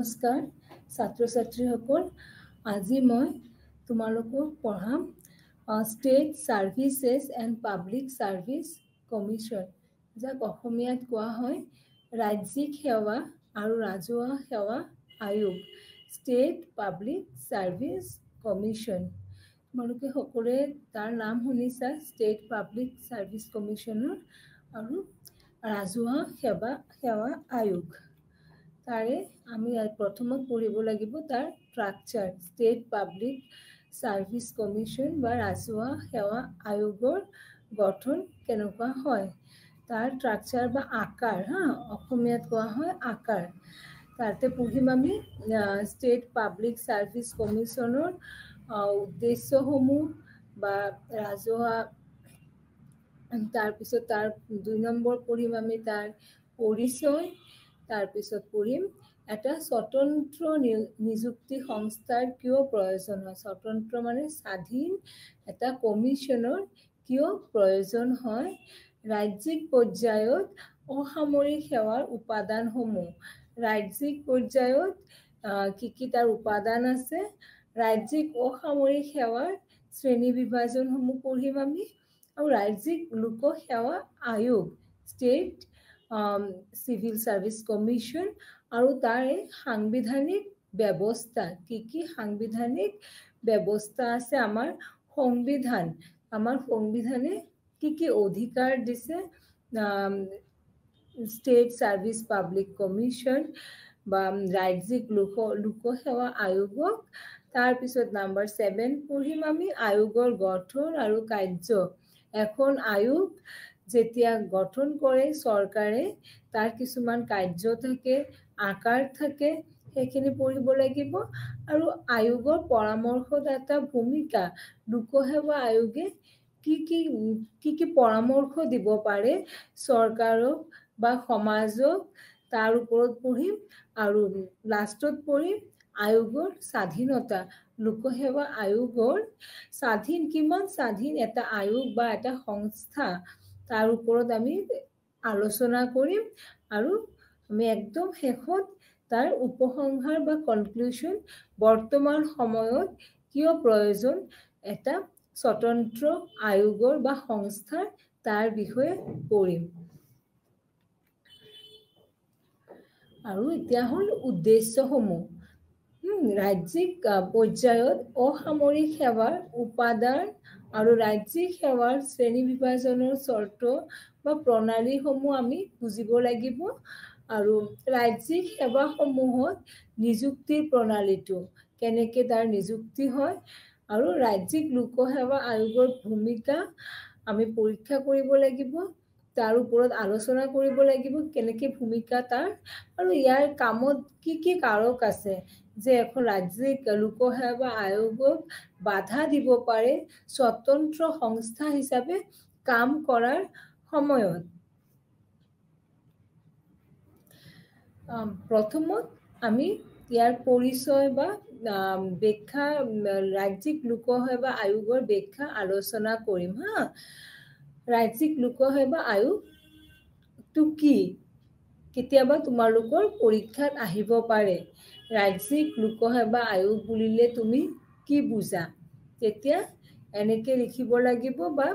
নমস্কাৰ ছাত্ৰ ছাত্ৰীসকল আজি মই তোমালোকক পঢ়াম state services and public service commission যাক অসমীয়াত কোৱা হয় ৰাজ্যিক সেৱা আৰু ৰাজহুৱা সেৱা আয়োগ ষ্টেট পাব্লিক সাৰ্ভিস কমিশ্যন তোমালোকে সকলোৱে তাৰ নাম শুনিছা ষ্টেট পাব্লিক সাৰ্ভিস কমিশ্যনৰ আৰু ৰাজহুৱা সেৱা আয়োগ তাৰে আমি প্ৰথমত পঢ়িব লাগিব তাৰ structure state public service commission বা ৰাজহুৱা সেৱা আয়োগৰ গঠন কেনেকুৱা হয় তাৰ স্ট্ৰাকচাৰ বা আকাৰ অসমীয়াত কোৱা হয় আকাৰ তাতে পঢ়িম আমি ষ্টেট পাব্লিক সাৰ্ভিস কমিশ্যনৰ উদ্দেশ্যসমূহ বা ৰাজহুৱা তাৰপিছত তাৰ 2 নম্বৰ পঢ়িম আমি তাৰ পৰিচয় তাৰপিছত পঢ়িম এটা স্বতন্ত্ৰ নিযুক্তি সংস্থাৰ কিয় প্ৰয়োজন হয় স্বতন্ত্ৰ মানে স্বাধীন এটা কমিশ্যনৰ কিয় প্ৰয়োজন হয় ৰাজ্যিক পৰ্যায়ত অসামৰিক সেৱাৰ উপাদানসমূহ ৰাজ্যিক পৰ্যায়ত কি তাৰ উপাদান আছে ৰাজ্যিক অসামৰিক সেৱাৰ শ্ৰেণী বিভাজনসমূহ পঢ়িম আমি আৰু ৰাজ্যিক লোক সেৱা আয়োগ ষ্টেট সিভিল সাৰ্ভিস কমিশ্যন আৰু তাৰে সাংবিধানিক ব্যৱস্থা কি সাংবিধানিক ব্যৱস্থা আছে আমাৰ সংবিধানে কি অধিকাৰ দিছে ষ্টেট সাৰ্ভিস পাব্লিক কমিশ্যন বা ৰাজ্যিক লোক সেৱা আয়োগক তাৰপিছত নম্বৰ 7 পঢ়িম আমি আয়োগৰ গঠন আৰু কাৰ্য এখন আয়োগ যেতিয়া গঠন কৰে চৰকাৰে তাৰ কিছুমান কাৰ্য থাকে আকাৰ থাকে সেইখিনি পঢ়িব লাগিব আৰু আয়োগৰ পৰামৰ্শদাতা ভূমিকা লোকসেৱা আয়োগে কি পৰামৰ্শ দিব পাৰে চৰকাৰক বা সমাজক তাৰ ওপৰত পঢ়িম আৰু লাষ্টত পঢ়িম আয়োগৰ স্বাধীনতা লোকসেৱা আয়োগৰ কিমান স্বাধীন এটা আয়োগ বা এটা সংস্থা তাৰ ওপৰত আমি আলোচনা কৰিম আৰু আমি একদম শেষত তাৰ উপসংহাৰ বা কনক্লুশন বৰ্তমান সময়ত কিয় প্ৰয়োজন এটা স্বতন্ত্ৰ আয়োগৰ বা সংস্থাৰ তাৰ বিষয়ে পঢ়িম আৰু এতিয়া হ'ল উদ্দেশ্যসমূহ ৰাজ্যিক পৰ্যায়ত অসামৰিক সেৱাৰ উপাদান আৰু ৰাজ্যিক সেৱাৰ শ্ৰেণী বিভাজনৰ চৰ্ত বা প্ৰণালীসমূহ আমি বুজিব লাগিব আৰু ৰাজ্যিক সেৱাসমূহত নিযুক্তিৰ প্ৰণালীটো কেনেকৈ তাৰ নিযুক্তি হয় আৰু ৰাজ্যিক লোকসেৱা আয়োগৰ ভূমিকা আমি পৰীক্ষা কৰিব লাগিব তাৰ ওপৰত আলোচনা কৰিব লাগিব কেনেকৈ ভূমিকা তাৰ আৰু ইয়াৰ কামত কি কাৰক আছে যে এখন ৰাজ্যিক লোকসেৱা আয়োগক বাধা দিব পাৰে স্বতন্ত্ৰ সংস্থা হিচাপে কাম কৰাৰ সময়ত প্ৰথমত আমি ইয়াৰ পৰিচয় বা ব্যাখ্যা ৰাজ্যিক লোকসেৱা আয়োগৰ ব্যাখ্যা আলোচনা কৰিম ৰাজ্যিক লোকসেৱা আয়োগটো কি কেতিয়াবা তোমালোকৰ পৰীক্ষাত আহিব পাৰে ৰাজ্যিক লোকসেৱা আয়োগ বুলিলে তুমি কি বুজা তেতিয়া এনেকৈ লিখিব লাগিব বা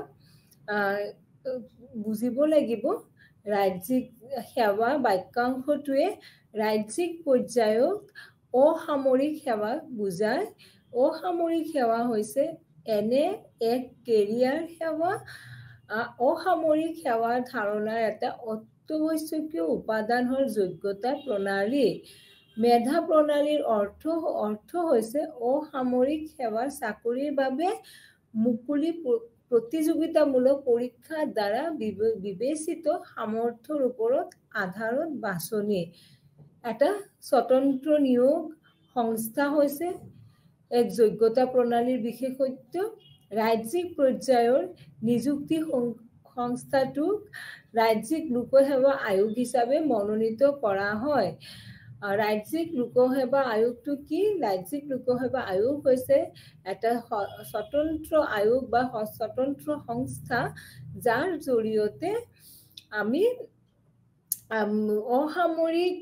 বুজিব লাগিব ৰাজ্যিক সেৱা বাক্যাংশটোৱে ৰাজ্যিক পৰ্যায়ত অসামৰিক সেৱাক বুজায় অসামৰিক সেৱা হৈছে এনে এক কেৰিয়াৰ সেৱা অসামৰিক সেৱাৰ ধাৰণাৰ এটা অত্যাৱশ্যকীয় উপাদান হ'ল যোগ্যতা প্ৰণালী মেধা প্ৰণালীৰ অৰ্থ হৈছে অসামৰিক সেৱাৰ চাকৰিৰ বাবে মুকলি প্ৰতিযোগিতামূলক পৰীক্ষাৰ দ্বাৰা বিবেচিত সামৰ্থ্যৰ ওপৰত আধাৰত বাছনি এটা স্বতন্ত্ৰ নিয়োগ সংস্থা হৈছে এক যোগ্যতা প্ৰণালীৰ বিশেষত্ব ৰাজ্যিক পৰ্যায়ৰ নিযুক্তি সংস্থাটোক ৰাজ্যিক লোকসেৱা আয়োগ হিচাপে মনোনীত কৰা হয় ৰাজ্যিক লোকসেৱা আয়োগটো কি ৰাজ্যিক লোকসেৱা আয়োগ হৈছে এটা স্বতন্ত্ৰ আয়োগ বা স্বতন্ত্ৰ সংস্থা যাৰ জৰিয়তে আমি অসামৰিক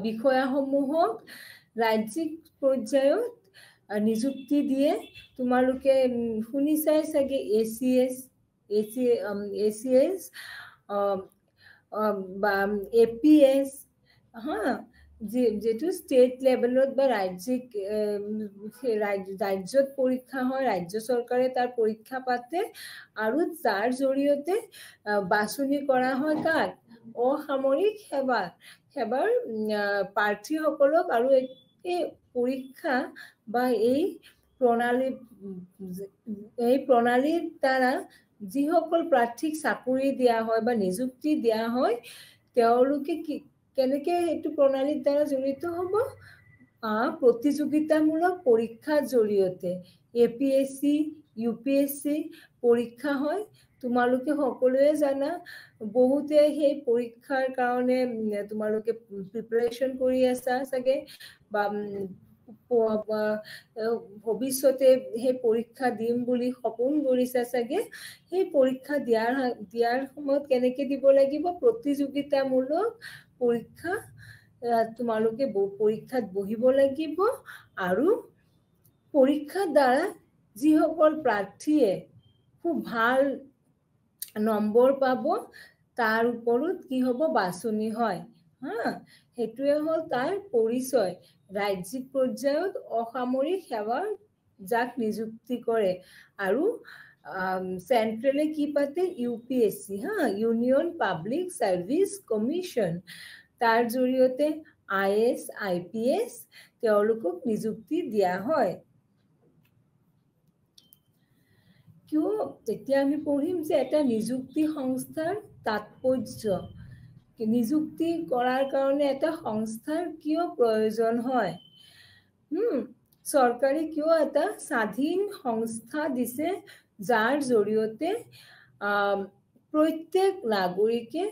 বিষয়াসমূহক ৰাজ্যিক পৰ্যায়ত নিযুক্তি দিয়ে তোমালোকে শুনিছাই চাগে ACS বা APS হা যেটো ষ্টেট লেভেলত বা ৰাজ্যিক ৰাজ্যত পৰীক্ষা হয় ৰাজ্য চৰকাৰে তাৰ পৰীক্ষা পাতে আৰু তাৰ জৰিয়তে বাছনি কৰা হয় কাক অসামৰিক সেৱাৰ প্ৰাৰ্থীসকলক আৰু এই পৰীক্ষা বা এই প্ৰণালীৰ দ্বাৰা যিসকল প্ৰাৰ্থীক চাকৰি দিয়া হয় বা নিযুক্তি দিয়া হয় তেওঁলোকে কেনেকৈ এইটো প্ৰণালীৰ দ্বাৰা জড়িত হ'ব প্ৰতিযোগিতামূলক পৰীক্ষাৰ জৰিয়তে APSC UPSC পৰীক্ষা হয় তোমালোকে সকলোৱে জানা বহুতে সেই পৰীক্ষাৰ কাৰণে তোমালোকে প্ৰিপাৰেচন কৰি আছা চাগে বা ভৱিষ্যতে সেই পৰীক্ষা দিম বুলি সপোন কৰিছা চাগে সেই পৰীক্ষা দিয়াৰ সময়ত কেনেকৈ দিব লাগিব প্ৰতিযোগিতামূলক পৰীক্ষা তোমালোকে পৰীক্ষাত বহিব লাগিব আৰু পৰীক্ষাৰ দ্বাৰা যিসকল প্ৰাৰ্থীয়ে খুব ভাল নম্বৰ পাব তাৰ ওপৰত কি হ'ব বাছনি হয় হা সেইটোৱে হ'ল তাৰ পৰিচয় ৰাজ্যিক পৰ্যায়ত অসামৰিক সেৱাৰ যাক নিযুক্তি কৰে আৰু চেন্ট্ৰেলে কি পাতে UPSC হা ইউনিয়ন পাব্লিক সাৰ্ভিস কমিশন তাৰ জৰিয়তে IAS IPS তেওঁলোকক নিযুক্তি দিয়া হয় কিয় তেতিয়া আমি পঢ়িম যে এটা নিযুক্তি সংস্থাৰ তাৎপৰ্য নিযুক্তি কৰাৰ কাৰণে এটা সংস্থাৰ কিয় প্ৰয়োজন হয় চৰকাৰে কিয় এটা স্বাধীন সংস্থা দিছে যাৰ জৰিয়তে প্ৰত্যেক নাগৰিকে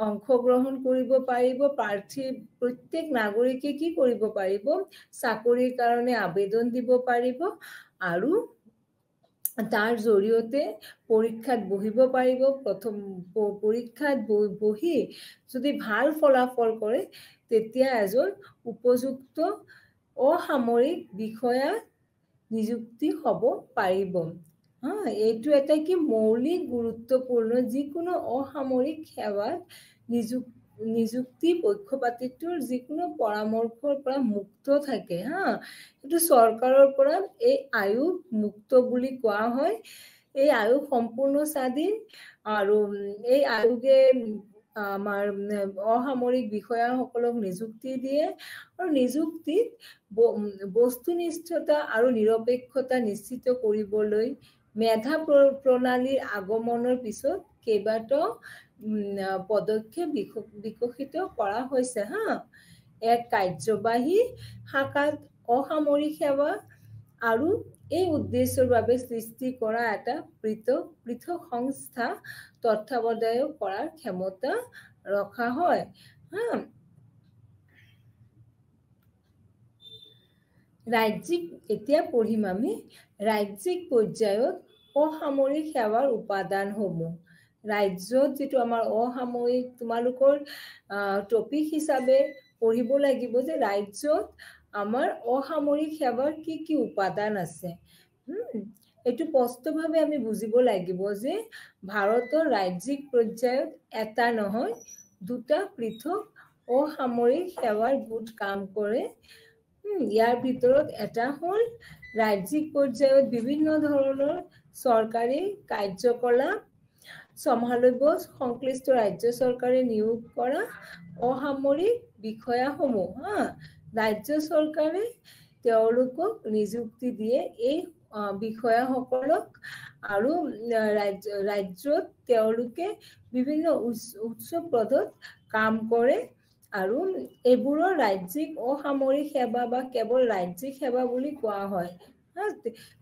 অংশগ্ৰহণ কৰিব পাৰিব প্ৰাৰ্থী প্ৰত্যেক নাগৰিকে কি কৰিব পাৰিব চাকৰিৰ কাৰণে আবেদন দিব পাৰিব আৰু তাৰ জৰিয়তে পৰীক্ষাত বহিব পাৰিব প্ৰথম পৰীক্ষাত বহি যদি ভাল ফলাফল কৰে তেতিয়া এজন উপযুক্ত অসামৰিক বিষয়া নিযুক্তি হ'ব পাৰিব এইটো এটা কি মৌলিক গুৰুত্বপূৰ্ণ যিকোনো অসামৰিক সেৱাত নিযুক্তি পক্ষপাতিত্বৰ যিকোনো পৰামৰ্শৰ পৰা মুক্ত থাকে এইটো চৰকাৰৰ পৰা এই আয়োগ মুক্ত বুলি কোৱা হয় এই আয়োগ সম্পূৰ্ণ স্বাধীন আৰু এই আয়োগে আমাৰ অসামৰিক বিষয়াসকলক নিযুক্তি দিয়ে আৰু নিযুক্তিত বস্তুনিষ্ঠতা আৰু নিৰপেক্ষতা নিশ্চিত কৰিবলৈ মেধা প্ৰণালীৰ আগমনৰ পিছত কেইবাটাও পদক্ষেপ বিকশিত কৰা হৈছে এক কাৰ্যবাহী শাখাত অসামৰিক সেৱা আৰু এই উদ্দেশ্যৰ বাবে সৃষ্টি কৰা এটা পৃথক সংস্থা তত্ত্বাৱধায়ক কৰাৰ ক্ষমতা ৰখা হয় ৰাজ্যিক এতিয়া পঢ়িম আমি ৰাজ্যিক পৰ্যায়ত অসামৰিক সেৱাৰ উপাদানসমূহ ৰাজ্যত যেটো আমাৰ অসামৰিক তোমালোকৰ টপিক হিচাপে পঢ়িব লাগিব যে ৰাজ্যত আমাৰ অসামৰিক সেৱাৰ কি উপাদান আছে এইটো স্পষ্টভাৱে আমি বুজিব লাগিব যে ভাৰতৰ ৰাজ্যিক পৰ্যায়ত এটা নহয় দুটা পৃথক অসামৰিক সেৱাৰ গোট কাম কৰে ইয়াৰ ভিতৰত এটা হ'ল ৰাজ্যিক পৰ্যায়ত বিভিন্ন ধৰণৰ চৰকাৰী কাৰ্যকলাপ চম্ভালিব সংশ্লিষ্ট ৰাজ্য চৰকাৰে নিয়োগ কৰা অসামৰিক বিষয়াসমূহ ৰাজ্য চৰকাৰে তেওঁলোকক নিযুক্তি দিয়ে এই বিষয়াসকলক আৰু ৰাজ্যত তেওঁলোকে বিভিন্ন উচ্চ পদত কাম কৰে আৰু এইবোৰৰ ৰাজ্যিক অসামৰিক সেৱা বা কেৱল ৰাজ্যিক সেৱা বুলি কোৱা হয়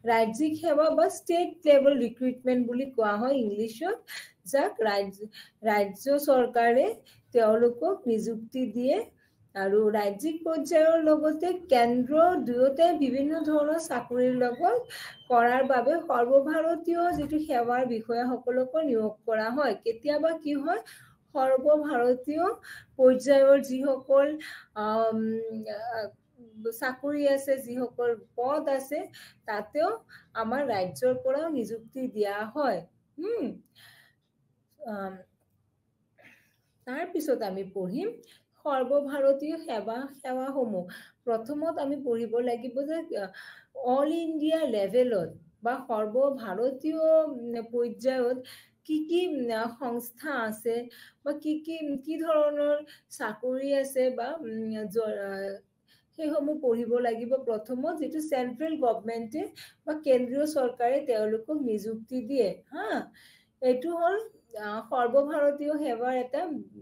ৰাজ্যিক সেৱা বা ষ্টেট লেভেল ৰিক্ৰুটমেণ্ট বুলি কোৱা হয় ইংলিছত যাক ৰাজ্য চৰকাৰে তেওঁলোকক নিযুক্তি দিয়ে আৰু ৰাজ্যিক পৰ্যায়ৰ লগতে কেন্দ্ৰ দুয়োটাই বিভিন্ন ধৰণৰ চাকৰিৰ লগত কৰাৰ বাবে সৰ্বভাৰতীয় যিটো সেৱাৰ বিষয়াসকলকো নিয়োগ কৰা হয় কেতিয়াবা কি হয় সৰ্বভাৰতীয় পৰ্যায়ৰ যিসকল চাকৰি আছে, যিসকল পদ আছে, তাতেও আমাৰ ৰাজ্যৰ পৰাও নিযুক্তি দিয়া হয়। তাৰ পিছত আমি পঢ়িম সৰ্বভাৰতীয় সেৱাসমূহ। প্ৰথমত আমি পঢ়িব লাগিব যে অল ইণ্ডিয়া লেভেলত বা সৰ্বভাৰতীয় পৰ্যায়ত কি সংস্থা আছে বা কি ধৰণৰ চাকৰি আছে বা সেইসমূহ পঢ়িব লাগিব। প্ৰথমত যিটো চেন্ট্ৰেল গভৰ্ণমেণ্টে বা কেন্দ্ৰীয় চৰকাৰে তেওঁলোকক নিযুক্তি দিয়ে। এইটো হ'ল সৰ্বভাৰতীয় সেৱাৰ এটা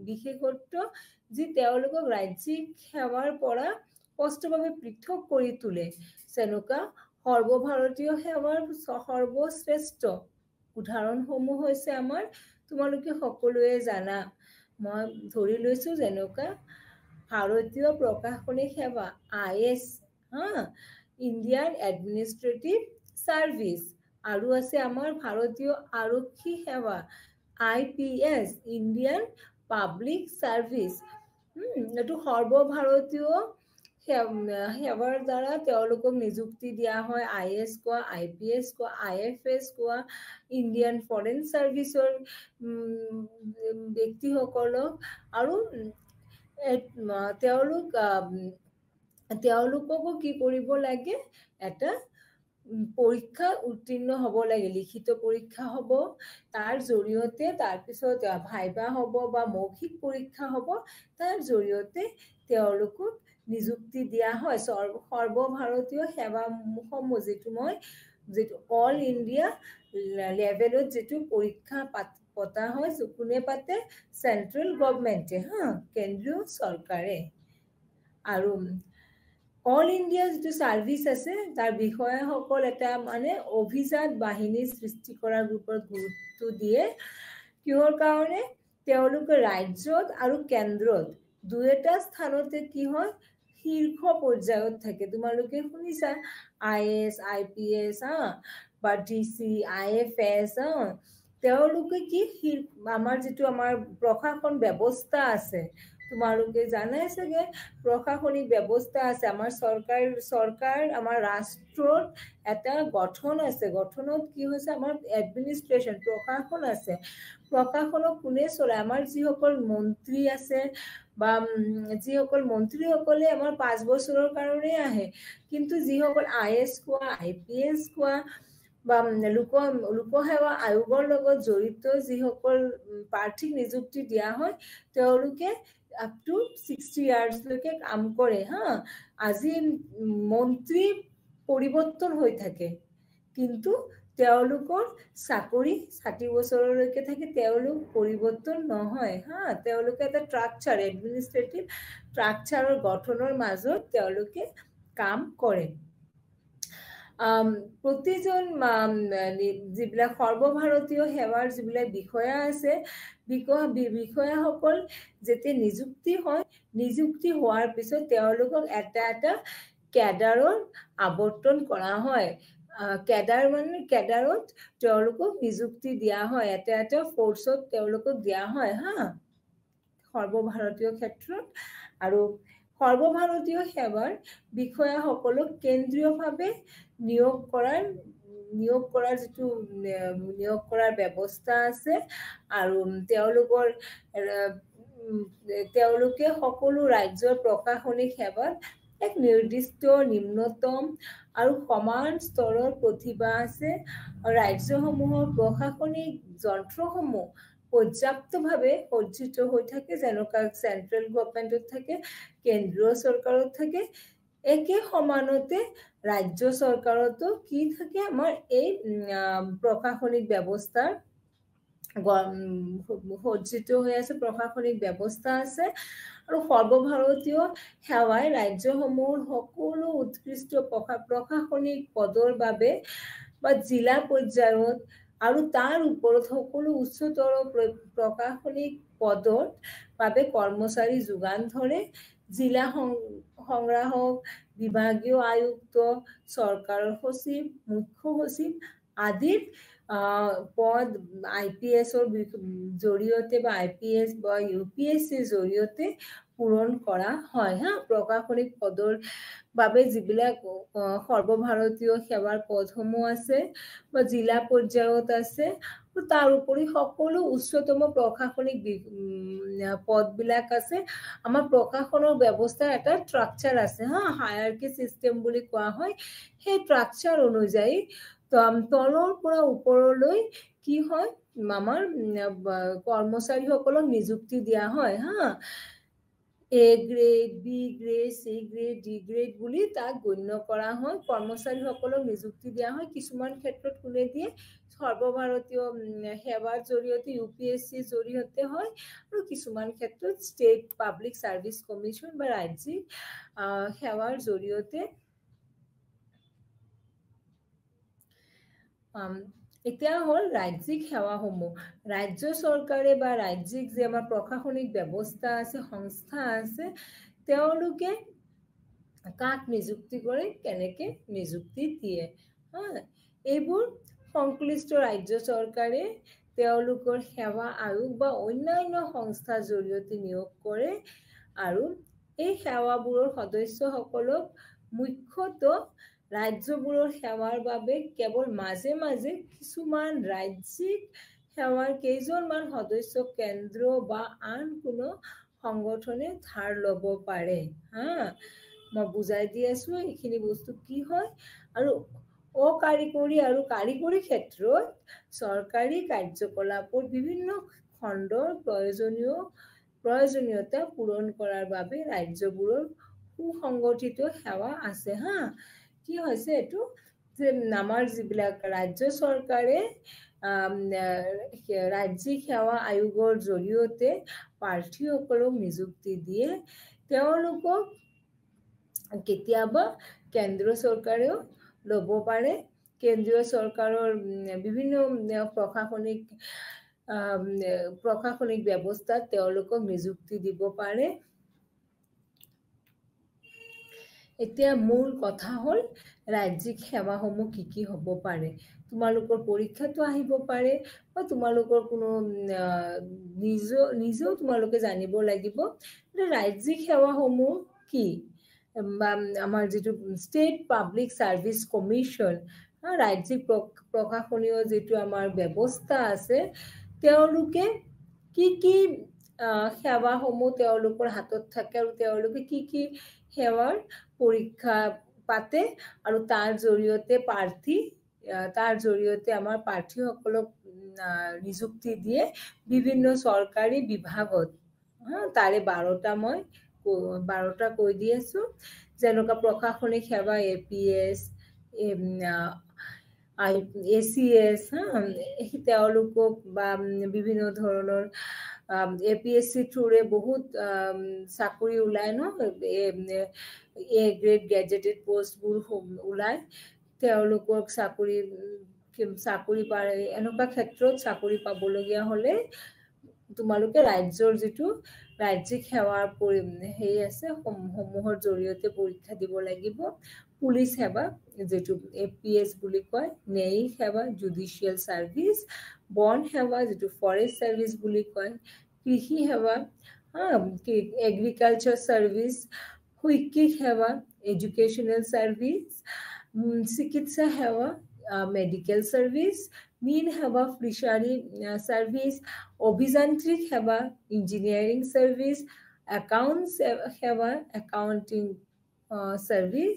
বিশেষত্ব, যি তেওঁলোকক ৰাজ্যিক সেৱাৰ পৰা স্পষ্টভাৱে পৃথক কৰি তোলে। যেনেকুৱা সৰ্বভাৰতীয় সেৱাৰ সৰ্বশ্ৰেষ্ঠ উদাহৰণসমূহ হৈছে আমাৰ, তোমালোকে সকলোৱে জানা। মই ধৰি লৈছো যেনেকুৱা ভাৰতীয় প্ৰশাসনিক সেৱা IS, ইণ্ডিয়ান এডমিনিষ্ট্ৰেটিভ চাৰ্ভিচ, আৰু আছে আমাৰ ভাৰতীয় আৰক্ষী সেৱা IPS, ইণ্ডিয়ান পাব্লিক চাৰ্ভিচ। এইটো সৰ্বভাৰতীয় সেৱাৰ দ্বাৰা তেওঁলোকক নিযুক্তি দিয়া হয়। IS কোৱা, IPS কোৱা, IFS কোৱা, ইণ্ডিয়ান ফৰেন চাৰ্ভিচৰ ব্যক্তিসকলক, আৰু তেওঁলোককো কি কৰিব লাগে, এটা পৰীক্ষা উত্তীৰ্ণ হ'ব লাগে, লিখিত পৰীক্ষা হ'ব, তাৰ জৰিয়তে তাৰপিছত ভাইবা হ'ব বা মৌখিক পৰীক্ষা হ'ব, তাৰ জৰিয়তে তেওঁলোকক নিযুক্তি দিয়া হয়। সৰ্বভাৰতীয় সেৱাসমূহ যিটো অল ইণ্ডিয়া লেভেলত যিটো পৰীক্ষা পতা হয়, কোনে পাতে? চেন্ট্ৰেল গভৰ্ণমেণ্টে, কেন্দ্ৰীয় চৰকাৰে। আৰু অল ইণ্ডিয়া যিটো চাৰ্ভিচ আছে, তাৰ বিষয়াসকল এটা অভিজাত বাহিনী সৃষ্টি কৰাৰ ওপৰত গুৰুত্ব দিয়ে। কিহৰ কাৰণে? তেওঁলোকে ৰাজ্যত আৰু কেন্দ্ৰত দুয়োটা স্থানতে কি হয়, শীৰ্ষ পৰ্যায়ত থাকে। তোমালোকে শুনিছা IS, IPS বা DC, IFS। তেওঁলোকে কি আমাৰ যিটো আমাৰ প্ৰশাসন ব্যৱস্থা আছে, তোমালোকে জানাই চাগে প্ৰশাসনিক ব্যৱস্থা আছে। আমাৰ চৰকাৰ আমাৰ ৰাষ্ট্ৰৰ এটা গঠন আছে। গঠনত কি হৈছে, আমাৰ এডমিনিষ্ট্ৰেশ্যন, প্ৰশাসন আছে। প্ৰশাসনক কোনে চলায়? আমাৰ যিসকল মন্ত্ৰী আছে বা যিসকল মন্ত্ৰীসকলে আমাৰ 5 বছৰৰ কাৰণে আহে, কিন্তু যিসকল IS কোৱা, IPS কোৱা বা লোকসেৱা আয়োগৰ লগত জড়িত যিসকল প্ৰাৰ্থীক নিযুক্তি দিয়া হয়, তেওঁলোকে up to 60 ইয়াৰ্ছলৈকে কাম কৰে। আজি মন্ত্ৰী পৰিৱৰ্তন হৈ থাকে, কিন্তু তেওঁলোকৰ চাকৰি 60 বছৰলৈকে থাকে, তেওঁলোক পৰিৱৰ্তন নহয়। তেওঁলোকে এটা ট্ৰাকচাৰ, এডমিনিষ্ট্ৰেটিভ ট্ৰাকচাৰৰ গঠনৰ মাজত তেওঁলোকে কাম কৰে। প্ৰতিজন যিবিলাক সৰ্বভাৰতীয় সেৱাৰ যিবিলাক বিষয়া আছে, বিষয়াসকল যেতিয়া নিযুক্তি হয়, নিযুক্তি হোৱাৰ পিছত তেওঁলোকক এটা কেডাৰত আৱৰ্তন কৰা হয়। কেডাৰত তেওঁলোকক নিযুক্তি দিয়া হয়, এটা ফ'ৰ্চত তেওঁলোকক দিয়া হয়। সৰ্বভাৰতীয় ক্ষেত্ৰত। আৰু সৰ্বভাৰতীয় সেৱাৰ বিষয়াসকলক কেন্দ্ৰীয়ভাৱে নিয়োগ কৰাৰ ব্যৱস্থা আছে। আৰু তেওঁলোকে সকলো ৰাজ্যৰ প্ৰশাসনিক সেৱাত এক নিৰ্দিষ্ট নিম্নতম আৰু সমান স্তৰৰ প্ৰতিভা আছে। ৰাজ্যসমূহৰ প্ৰশাসনিক যন্ত্ৰসমূহ পৰ্যাপ্তভাৱে সজ্জিত হৈ থাকে, যেনেকুৱা চেন্ট্ৰেল গভৰ্ণমেণ্টত থাকে, কেন্দ্ৰীয় চৰকাৰত থাকে। একে সমানতে ৰাজ্য চৰকাৰতো কি থাকে, আমাৰ এই প্ৰশাসনিক ব্যৱস্থাৰ সজ্জিত হৈ আছে, প্ৰশাসনিক ব্যৱস্থা আছে। আৰু সৰ্বভাৰতীয় সেৱাই ৰাজ্যসমূহৰ সকলো উৎকৃষ্ট প্ৰশাসনিক পদৰ বাবে বা জিলা পৰ্যায়ত আৰু তাৰ ওপৰত সকলো উচ্চতৰ প্ৰশাসনিক পদৰ বাবে কৰ্মচাৰী যোগান ধৰে। জিলা সংগ্ৰাহক, বিভাগীয় আয়ুক্ত, চৰকাৰৰ সচিব, মুখ্য সচিব আদিৰ পদ IPSৰ জৰিয়তে বা IPS বা UPSCৰ জৰিয়তে পূৰণ কৰা হয় হা প্ৰশাসনিক পদৰ বাবে যিবিলাক সৰ্বভাৰতীয় সেৱাৰ পদসমূহ আছে বা জিলা পৰ্যায়ত আছে তাৰ উপৰি সকলো উচ্চতম প্ৰশাসনিক পদবিলাক আছে আমাৰ প্ৰশাসনৰ ব্যৱস্থাৰ এটা স্ট্ৰাকচাৰ আছে হা হায়াৰকি সিস্টেম বুলি কোৱা হয় সেই স্ট্ৰাকচাৰ অনুযায়ী তলৰ পৰা ওপৰলৈ কি হয় আমাৰ কৰ্মচাৰীসকলক নিযুক্তি দিয়া হয় হা A grade B grade C grade D grade বুলি তাক গণ্য কৰা হয় কৰ্মচাৰীসকলক নিযুক্তি দিয়া হয় কিছুমান ক্ষেত্ৰত কোনে দিয়ে সৰ্বভাৰতীয় সেৱাৰ জৰিয়তে UPSCৰ জৰিয়তে হয় আৰু কিছুমান ক্ষেত্ৰত ষ্টেট পাব্লিক সাৰ্ভিস কমিশন বা ৰাজ্যিক সেৱাৰ জৰিয়তে এতিয়া হল ৰাজ্যিক সেৱাসমূহ ৰাজ্য চৰকাৰে বা ৰাজ্যিক যে আমাৰ প্ৰশাসনিক ব্যৱস্থা আছে সংস্থা আছে তেওঁলোকে কাক নিযুক্তি কৰে কেনেকে নিযুক্তি দিয়ে এইবোৰ সংশ্লিষ্ট ৰাজ্য চৰকাৰে তেওঁলোকৰ সেৱা আয়োগ বা অন্যান্য সংস্থাৰ জৰিয়তে নিয়োগ কৰে আৰু এই সেৱাবোৰৰ সদস্যসকলক মুখ্যতঃ ৰাজ্যবোৰৰ সেৱাৰ বাবে কেৱল মাজে মাজে কিছুমান ৰাজ্যিক সেৱাৰ কেইজনমান সদস্য কেন্দ্ৰ বা আন কোনো সংগঠনে ধাৰ ল'ব পাৰে হা মই বুজাই দি আছো এইখিনি বস্তু কি হয় আৰু অকাৰিকৰী আৰু কাৰিকৰী ক্ষেত্ৰত চৰকাৰী কাৰ্যকলাপৰ বিভিন্ন খণ্ডৰ প্ৰয়োজনীয়তা পূৰণ কৰাৰ বাবে ৰাজ্যবোৰৰ সুসংগঠিত সেৱা আছে হা কি হৈছে এইটো যে আমাৰ যিবিলাক ৰাজ্য চৰকাৰে ৰাজ্যিক সেৱা আয়োগৰ জৰিয়তে প্ৰাৰ্থীসকলক নিযুক্তি দিয়ে তেওঁলোকক কেতিয়াবা কেন্দ্ৰ চৰকাৰেও ল'ব পাৰে কেন্দ্ৰীয় চৰকাৰৰ বিভিন্ন প্ৰশাসনিক ব্যৱস্থাত তেওঁলোকক নিযুক্তি দিব পাৰে এতিয়া মূল কথা হল ৰাজ্যিক সেৱাসমূহ কি হ'ব পাৰে তোমালোকৰ পৰীক্ষাটো আহিব পাৰে বা তোমালোকৰ কোনো নিজেও তোমালোকে জানিব লাগিব ৰাজ্যিক সেৱাসমূহ কি আমাৰ যেটো ষ্টেট পাব্লিক সাৰ্ভিস কমিশন ৰাজ্যিক প্ৰশাসনীয় যেটো আমাৰ ব্যৱস্থা আছে তেওঁলোকে কি সেৱাসমূহ তেওঁলোকৰ হাতত থাকে আৰু তেওঁলোকে কি সেৱাৰ পৰীক্ষা পাতে আৰু তাৰ জৰিয়তে আমাৰ প্ৰাৰ্থীসকলক নিযুক্তি দিয়ে বিভিন্ন চৰকাৰী বিভাগত তাৰে 12টা কৈ দি আছো যেনেকুৱা প্ৰশাসনিক সেৱা APS ACS তেওঁলোকক বা বিভিন্ন ধৰণৰ APSC থ্ৰুৰে বহুত চাকৰি ওলাই ন A গ্ৰেড গেজেটেড পোষ্টবোৰ ওলাই তেওঁলোকক চাকৰি পাৰে এনেকুৱা ক্ষেত্ৰত চাকৰি পাবলগীয়া হলে তোমালোকে ৰাজ্যৰ যেটো ৰাজ্যিক সেৱাৰ হেই আছে সমূহৰ জৰিয়তে পৰীক্ষা দিব লাগিব পুলিচ সেৱা যেটো APS বুলি কয় ন্যায়িক সেৱা জুডিশিয়াল সাৰ্ভিস বন সেৱা যেটো ফৰেষ্ট সাৰ্ভিস বুলি কয় কৃষি সেৱা এগ্ৰিকালচাৰ সাৰ্ভিস শৈক্ষিক সেৱা এডুকেশনাল সাৰ্ভিস চিকিৎসা সেৱা মেডিকেল সাৰ্ভিস মীন সেৱা ফিচাৰী সাৰ্ভিস অভিযান্ত্ৰিক সেৱা ইঞ্জিনিয়াৰিং সাৰ্ভিস একাউন্টস সেৱা একাউন্টিং সাৰ্ভিস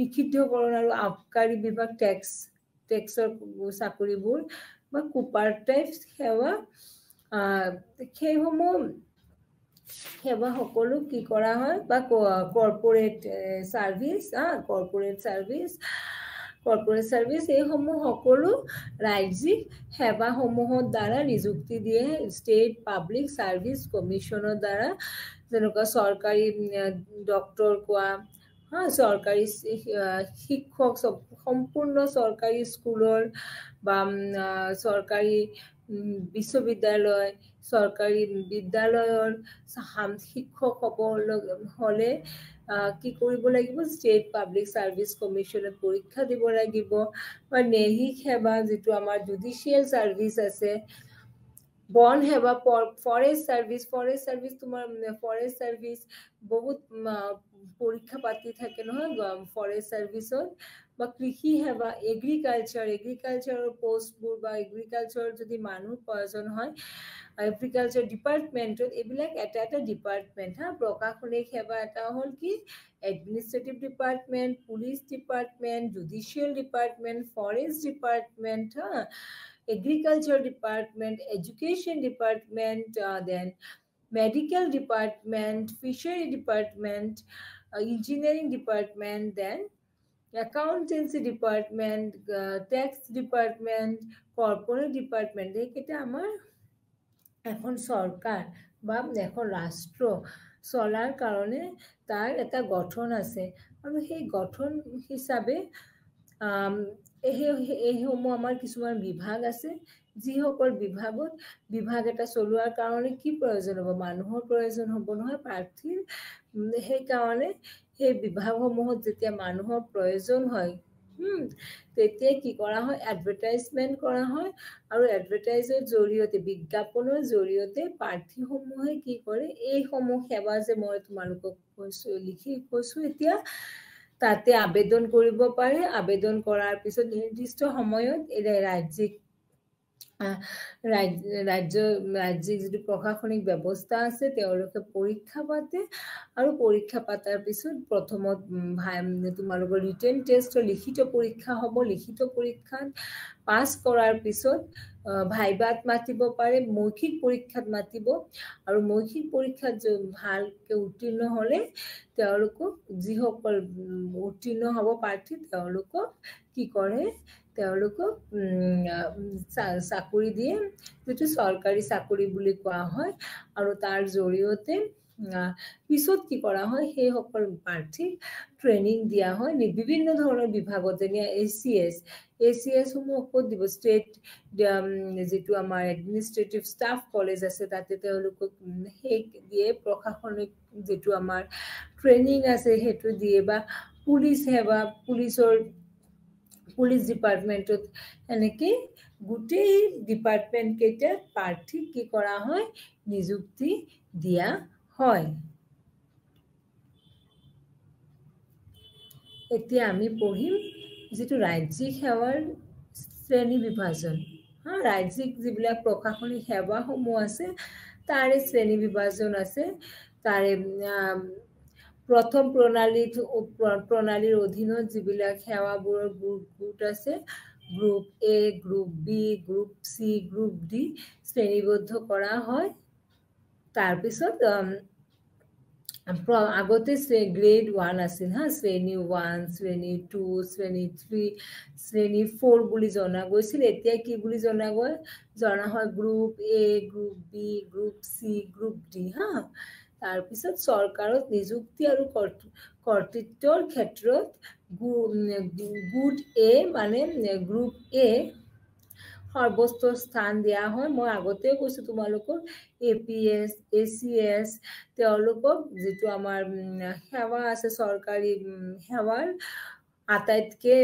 নিষিদ্ধকৰণ আৰু আবকাৰী বিভাগ টেক্সৰ চাকৰিবোৰ বা কোপাৰেটিভ সেৱা সেইসমূহ সেৱা সকলো কি কৰা হয় বা কৰ্পোৰেট সাৰ্ভিস এইসমূহ সকলো ৰাজ্যিক সেৱাসমূহৰ দ্বাৰা নিযুক্তি দিয়ে ষ্টেট পাব্লিক সাৰ্ভিস কমিশনৰ দ্বাৰা যেনেকুৱা চৰকাৰী ডক্টৰ কোৱা চৰকাৰী শিক্ষক সম্পূৰ্ণ চৰকাৰী স্কুলৰ বা চৰকাৰী বিশ্ববিদ্যালয় সৰকাৰি বিদ্যালয়ৰ শিক্ষক হলে কি কৰিব লাগিব ষ্টেট পাব্লিক সাৰ্ভিস কমিশনত পৰীক্ষা দিব লাগিব বা নেহিক সেৱা যেটো আমাৰ জুডিশিয়াল সাৰ্ভিস আছে বন সেৱা ফৰেষ্ট সাৰ্ভিস তোমাৰ ফৰেষ্ট সাৰ্ভিস বহুত পৰীক্ষা পাতি থাকে নহয় ফৰেষ্ট সাৰ্ভিসত বা কৃষি সেৱা এগ্ৰিকালচাৰৰ পোষ্টবোৰ বা এগ্ৰিকালচাৰৰ যদি মানুহ প্ৰয়োজন হয় এগ্ৰিকালচাৰ ডিপাৰ্টমেন্টত এইবিলাক এটা ডিপাৰ্টমেন্ট প্ৰশাসনিক সেৱা এটা হ'ল কি administrative department police department judicial department forest department agriculture department, education department, then medical department, fishery department, engineering department, then accountancy department, tax department, corporate department. এইকেইটা আমাৰ এখন সৰকাৰ বা এখন ৰাষ্ট্ৰ চলাৰ কাৰণে তাৰ এটা গঠন আছে আৰু সেই গঠন হিসাবে এইসমূহ আমাৰ কিছুমান বিভাগ আছে যিসকল বিভাগ এটা চলোৱাৰ কাৰণে কি প্ৰয়োজন হ'ব মানুহৰ প্ৰয়োজন হ'ব নহয় প্ৰাৰ্থীৰ সেই কাৰণে সেই বিভাগসমূহত যেতিয়া মানুহৰ প্ৰয়োজন হয় তেতিয়া কি কৰা হয় এডভাৰটাইজমেন্ট কৰা হয় আৰু এডভাৰটাইজৰ জৰিয়তে বিজ্ঞাপনৰ জৰিয়তে প্ৰাৰ্থীসমূহে কি কৰে এইসমূহ সেৱা যে মই তোমালোকক লিখি কৈছো এতিয়া তাতে আবেদন কৰিব পাৰে আবেদন কৰাৰ পিছত নিৰ্দিষ্ট সময়ত ৰাজ্যিক যিটো প্ৰশাসনিক ব্যৱস্থা আছে তেওঁলোকে পৰীক্ষা পাতে আৰু পৰীক্ষা পাতাৰ পিছত প্ৰথমত তোমালোকৰ ৰিটেন টেষ্ট লিখিত পৰীক্ষা হ'ব লিখিত পৰীক্ষাত পাছ কৰাৰ পিছত ভাইবাত মাতিব পাৰে মৌখিক পৰীক্ষাত মাতিব আৰু মৌখিক পৰীক্ষাত ভালকৈ উত্তীৰ্ণ হ'লে তেওঁলোকক যিসকল উত্তীৰ্ণ হ'ব প্ৰাৰ্থী তেওঁলোকক কি কৰে তেওঁলোকক চাকৰি দিয়ে যেটো সৰকাৰি চাকৰি বুলি কোৱা হয় আৰু তাৰ জৰিয়তে পিছত কি কৰা হয় সেই সকল প্ৰাৰ্থী ট্ৰেনিং দিয়া হয় বিভিন্ন ধৰণৰ বিভাগত যেনে ACS সমূহ ক'ত দিব ষ্টেট যেটো আমাৰ এডমিনিষ্ট্ৰেটিভ ষ্টাফ কলেজ আছে তাতে তেওঁলোকক সেই দিয়ে প্ৰশাসনিক যেটো আমাৰ ট্ৰেনিং আছে হেতু দিয়ে বা পুলিচ সেৱা পুলিচ ডিপাৰ্টমেন্টত এনেকে গোটেই ডিপাৰ্টমেন্ট কেইটা প্ৰাৰ্থী কি কৰা হয় নিযুক্তি দিয়া হয় এতিয়া আমি পঢ়িম যেটো ৰাজ্যিক সেৱাৰ শ্ৰেণী বিভাজন ৰাজ্যিক যিবিলাক প্ৰশাসনিক সেৱাসমূহ আছে তাৰে শ্ৰেণী বিভাজন আছে তাৰে প্ৰথম প্ৰণালীৰ অধীনত যিবিলাক সেৱাবোৰৰ গ্ৰুপ আছে group A group B group C group D শ্ৰেণীবদ্ধ কৰা হয় তাৰ পিছত আগতে গ্ৰেড 1 আছিল শ্ৰেণী 1 শ্ৰেণী 2 শ্ৰেণী 3 শ্ৰেণী 4 বুলি জনা গৈছিল এতিয়া কি বুলি জনা হয় group A group B group C group D তাৰ পিছত সৰকাৰত নিযুক্তি আৰু কৰ্তৃত্বৰ ক্ষেত্ৰত গুড A মানে গ্ৰুপ A সৰ্বোচ্চ স্থান দিয়া হয় মই আগতে কৈছো তোমালোকক APS ACS তেওঁলোকক যেটো আমাৰ সেৱা আছে সৰকাৰি সেৱাৰ আটাইতকৈ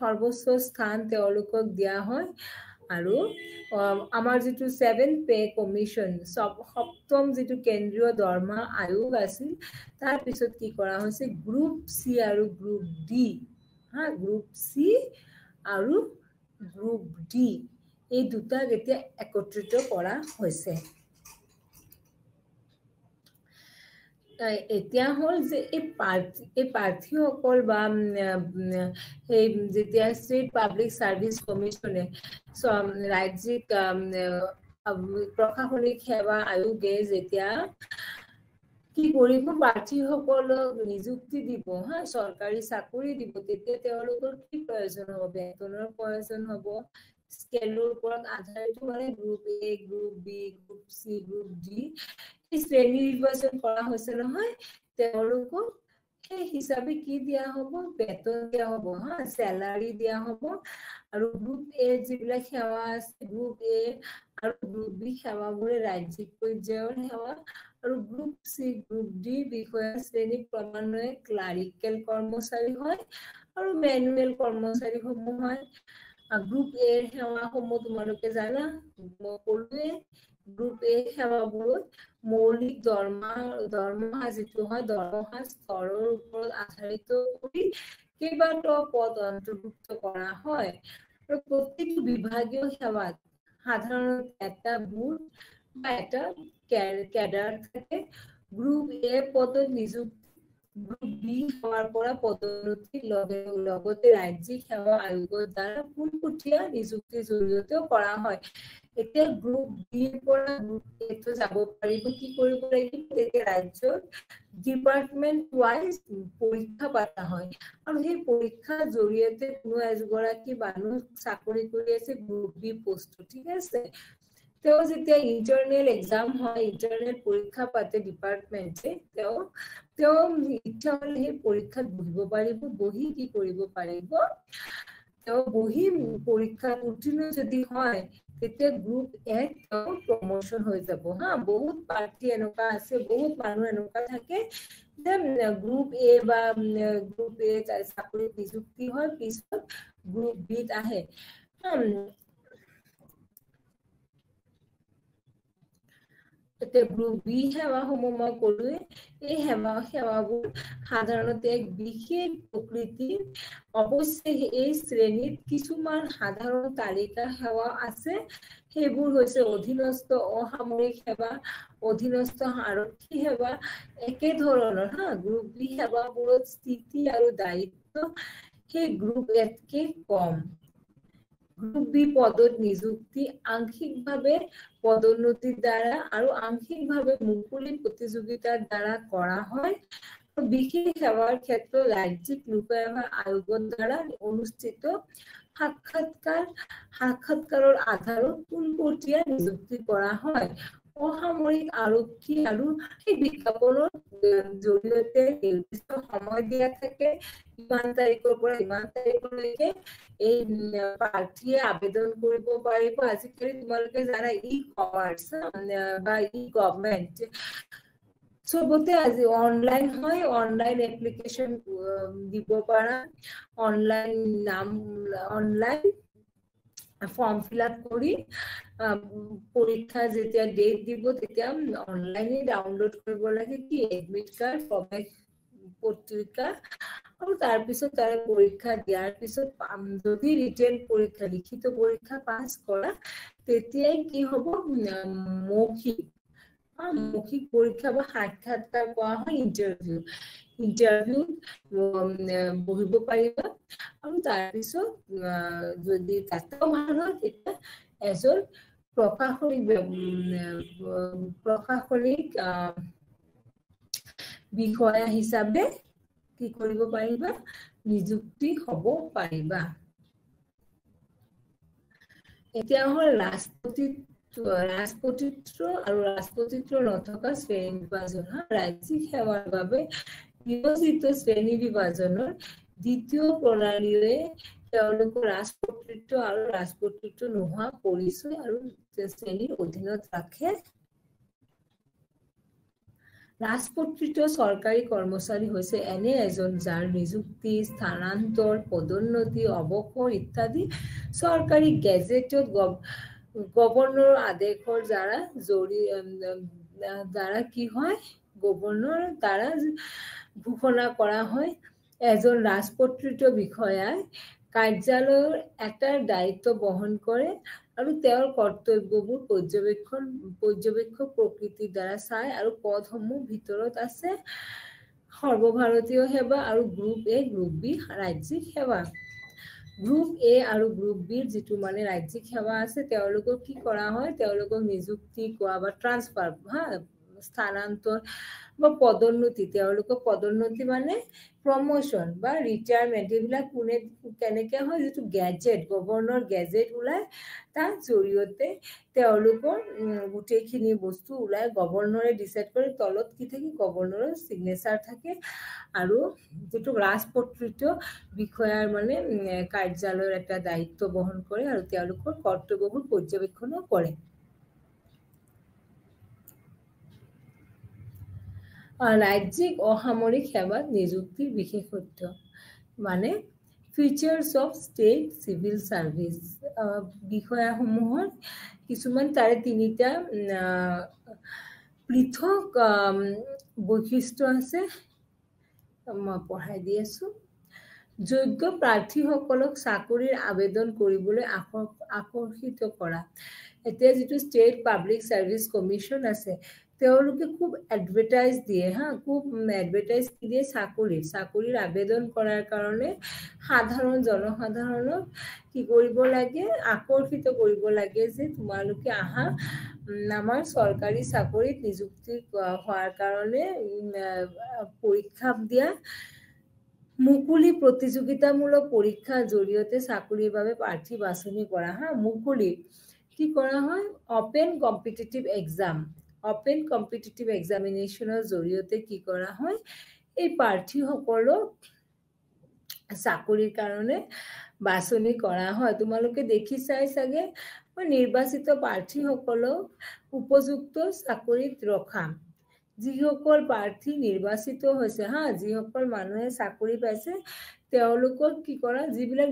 সৰ্বোচ্চ স্থান তেওঁলোকক দিয়া হয় আৰু আমাৰ যেটো 7th পে কমিশন সপ্তম যেটো কেন্দ্ৰীয় দৰমহা আয়োগ আছিল তাৰ পিছত কি কৰা হৈছে গ্ৰুপ C আৰু গ্ৰুপ D গ্ৰুপ C আৰু গ্ৰুপ D এই দুটা এতিয়া একত্ৰিত কৰা হৈছে এতিয়া হ'ল যে এই প্ৰাৰ্থীসকল বা এই যেতিয়া ষ্টেট পাব্লিক সাৰ্ভিস কমিশনে ৰাজ্যিক প্ৰশাসনিক সেৱা আয়োগে যেতিয়া কি কৰিব প্ৰাৰ্থীসকলক নিযুক্তি দিব সৰকাৰি চাকৰি দিব তেতিয়া তেওঁলোকৰ কি প্ৰয়োজন হ'ব বেতনৰ প্ৰয়োজন হ'ব স্কেলৰ ওপৰত আধাৰিত মানে group A group B group C group D শ্ৰেণী বিভাজন কৰা হৈছে নহয় তেওঁলোকক সেই হিচাপে কি দিয়া হ'ব বেতন দিয়া হ'ব স্যালাৰি দিয়া হ'ব আৰু গ্ৰুপ এ যিবিলাক সেৱা আছে গ্ৰুপ এ আৰু গ্ৰুপ বি সেৱাবোৰে ৰাজ্যিক পৰ্যায়ৰ সেৱা আৰু গ্ৰুপ সি গ্ৰুপ ডি বিষয়া শ্ৰেণী ক্ৰমান্বয়ে ক্লাৰিকেল কৰ্মচাৰী হয় আৰু মেনুৱেল কৰ্মচাৰী সমূহ হয় গ্ৰুপ এ সেৱাসমূহ তোমালোকে জানা মই ক'লোৱে গ্ৰুপ এ সেৱাবোৰত মৌলিক দৰমহা যিটো হয় দৰমহা স্তৰৰ ওপৰত আধাৰিত কৰি কেইবাটাও পদ অন্তৰ্ভুক্ত কৰা হয় আৰু প্ৰতিটো বিভাগীয় সেৱাত সাধাৰণতে এটা বুথ বা এটা ক্যাডাৰ থাকে গ্ৰুপ এ পদত নিযুক্তি গ্ৰুপ বি সেৱাৰ পৰা পদোন্নতিৰ লগতে ৰাজ্যিক সেৱা আয়োগৰ দ্বাৰা পোনপটীয়া নিযুক্তিৰ জৰিয়তেও কৰা হয় এতিয়া গ্ৰুপ বিৰ পৰা গ্ৰুপ এটো যাব পাৰিব কি কৰিব লাগিব তেতিয়া ৰাজ্যৰ ডিপাৰ্টমেন্ট ওয়াইজ পৰীক্ষা পাতা হয় আৰু সেই পৰীক্ষাৰ জৰিয়তে কোনো এগৰাকী মানুহ চাকৰি কৰি আছে গ্ৰুপ বি পোষ্ট ঠিক আছে তেওঁ যেতিয়া ইন্টাৰনেল এক্সাম হয় ইন্টাৰনেল পৰীক্ষা পাতে ডিপাৰ্টমেন্টে তেওঁ ইচ্ছা হলে সেই পৰীক্ষাত বহিব পাৰিব বহি কি কৰিব পাৰিব তেওঁ বহি পৰীক্ষাত উত্তীৰ্ণ যদি হয় তেতিয়া গ্ৰুপ এ প্ৰমোশন হৈ যাব হা বহুত পাৰ্টি এনেকুৱা আছে বহুত মানুহ এনেকুৱা থাকে যে গ্ৰুপ এ বা গ্ৰুপ এ চাকৰি নিযুক্তি হয় পিছত গ্ৰুপ বিত আহে এতিয়া গ্ৰুপ বি সেৱাসমূহ মই ক'লোৱে এই সেৱাবোৰ সাধাৰণতে এক বিশেষ প্ৰকৃতিৰ অৱশ্যে এই শ্ৰেণীত কিছুমান সাধাৰণ তালিকা সেৱা আছে সেইবোৰ হৈছে অধীনস্থ অসামৰিক সেৱা অধীনস্থ আৰক্ষী সেৱা একে ধৰণৰ হা গ্ৰুপ বি সেৱাবোৰত স্থিতি আৰু দায়িত্ব সেই গ্ৰুপ এতকে কম গ্ৰুপ বি পদত নিযুক্তি আংশিকভাৱে পদোন্নতিৰ দ্বাৰা আৰু আংশিকভাৱে মুকলি প্ৰতিযোগিতাৰ দ্বাৰা কৰা হয় বিশেষ সেৱাৰ ক্ষেত্ৰত ৰাজ্যিক লোকসেৱা আয়োগৰ দ্বাৰা অনুষ্ঠিত সাক্ষাৎকাৰৰ আধাৰত পোনপটীয়া নিযুক্তি কৰা হয় অসামৰিক আৰক্ষী আৰু সেই বিজ্ঞাপনৰ জৰিয়তে নিৰ্দিষ্ট সময় দিয়া থাকে ইমান তাৰিখৰ পৰা ইমান তাৰিখলৈকে এই প্ৰাৰ্থীয়ে আবেদন কৰিব পাৰিব আজিকালি তোমালোকে জানা ই কমাৰ্চ বা ই গভৰ্ণমেণ্ট চবতে আজি অনলাইন হয় অনলাইন এপ্লিকেশন দিব পাৰা অনলাইন ফৰ্ম ফিল আপ কৰি পৰীক্ষা যেতিয়া ডেট দিব তেতিয়া অনলাইনে ডাউনলোড কৰিব লাগে কি এডমিট কাৰ্ড প্ৰৱেশ পত্ৰিকা আৰু তাৰ পিছত তাৰে পৰীক্ষা দিয়াৰ পিছত যদি ৰিটেন পৰীক্ষা লিখিত পৰীক্ষা পাস কৰা তেতিয়াই কি হ'ব মৌখিক পৰীক্ষা বা সাক্ষাৎকাৰ কোৱা হয় ইন্টাৰভিউ বহিব পাৰিবা আৰু তাৰ পিছত যদি তাতেও ভাল হয় তেতিয়া এজন প্ৰশাসনিক বিষয়া হিচাপে কি কৰিব পাৰিবা নিযুক্তি হ'ব পাৰিবা এতিয়া হ'ল ৰাজপতিত্ব আৰু ৰাজপতিত্ব নথকা শ্ৰেণী বিভাজন ৰাজ্যিক সেৱাৰ বাবে নিয়োজিত শ্ৰেণী বিভাজনৰ দ্বিতীয় প্ৰণালীৰে তেওঁলোকৰ ৰাজপতিত্ব আৰু ৰাজপতিত্ব নোহোৱা পৰিচয় আৰু শ্ৰেণীৰ অধীনত ৰাখে ৰাজপত্ৰিত চৰকাৰী কৰ্মচাৰী হৈছে এনে এজন যাৰ নিযুক্তি স্থানান্তৰ পদোন্নতি অৱসৰ ইত্যাদি চৰকাৰী গেজেটত গভৰ্ণৰৰ আদেশৰ দ্বাৰা কি হয় গভৰ্ণৰৰ দ্বাৰা ঘোষণা কৰা হয় এজন ৰাজপত্ৰিত বিষয়াই কাৰ্যালয়ৰ এটা দায়িত্ব বহন কৰে আৰু তেওঁৰ কৰ্তব্যবোৰ পৰ্যবেক্ষক প্ৰকৃতিৰ দ্বাৰা চাই আৰু পদসমূহ ভিতৰত আছে সৰ্বভাৰতীয় সেৱা আৰু গ্ৰুপ এ গ্ৰুপ বি ৰাজ্যিক সেৱা গ্ৰুপ এ আৰু গ্ৰুপ বিৰ যিটো মানে ৰাজ্যিক সেৱা আছে তেওঁলোকক কি কৰা হয় তেওঁলোকক নিযুক্তি কোৱা বা ট্ৰান্সফাৰ স্থানান্তৰ বা পদোন্নতি, তেওঁলোকৰ পদোন্নতি মানে প্ৰমোশ্যন বা ৰিটায়াৰমেণ্ট, এইবিলাক কোনে কেনেকৈ হয়, যিটো গেজেট, গভৰ্ণৰ গেজেট ওলায়, তাৰ জৰিয়তে তেওঁলোকৰ গোটেইখিনি বস্তু ওলাই গভৰ্ণৰে ডিচাইড কৰে। তলত কি থাকে, গভৰ্ণৰৰ ছিগনেচাৰ থাকে আৰু যিটো ৰাজপত্ৰিত বিষয়াৰ মানে কাৰ্যালয়ৰ এটা দায়িত্ব বহন কৰে আৰু তেওঁলোকৰ কৰ্তব্যবোৰ পৰ্যবেক্ষণো কৰে। ৰাজ্যিক অসামৰিক সেৱাত নিযুক্তিৰ বিশেষত্ব মানে ফিচাৰ্স অফ ষ্টেট চিভিল ছাৰ্ভিচ, বিষয়াসমূহৰ কিছুমান তাৰে তিনিটা পৃথক বৈশিষ্ট্য আছে, মই পঢ়াই দি আছোঁ। যোগ্য প্ৰাৰ্থীসকলক চাকৰিৰ আবেদন কৰিবলৈ আকৰ্ষিত কৰা। এতিয়া যিটো ষ্টেট পাব্লিক ছাৰ্ভিচ কমিশ্যন আছে, তেওঁলোকে খুব এডভাৰটাইজ দিয়ে, খুব এডভাৰটাইজ দিয়ে চাকৰিৰ আবেদন কৰাৰ কাৰণে সাধাৰণ জনসাধাৰণক কি কৰিব লাগে, আকৰ্ষিত কৰিব লাগে যে তোমালোকে আহা, আমাৰ চৰকাৰী চাকৰিত নিযুক্তি হোৱাৰ কাৰণে পৰীক্ষা দিয়া, মুকলি প্ৰতিযোগিতামূলক পৰীক্ষাৰ জৰিয়তে চাকৰিৰ বাবে প্ৰাৰ্থী বাছনি কৰা। মুকলি কি কৰা হয়, অপেন কম্পিটিটিভ এক্সামিনেশ্যনৰ জৰিয়তে কি কৰা হয়, এই প্ৰাৰ্থীসকলক চাকৰিৰ কাৰণে বাছনি কৰা হয়। তোমালোকে দেখিছাই চাগে, নিৰ্বাচিত প্ৰাৰ্থীসকলক উপযুক্ত চাকৰিত ৰখা। যিসকল প্ৰাৰ্থী নিৰ্বাচিত হৈছে, যিসকল মানুহে চাকৰি পাইছে, তেওঁলোকক কি কৰা, যিবিলাক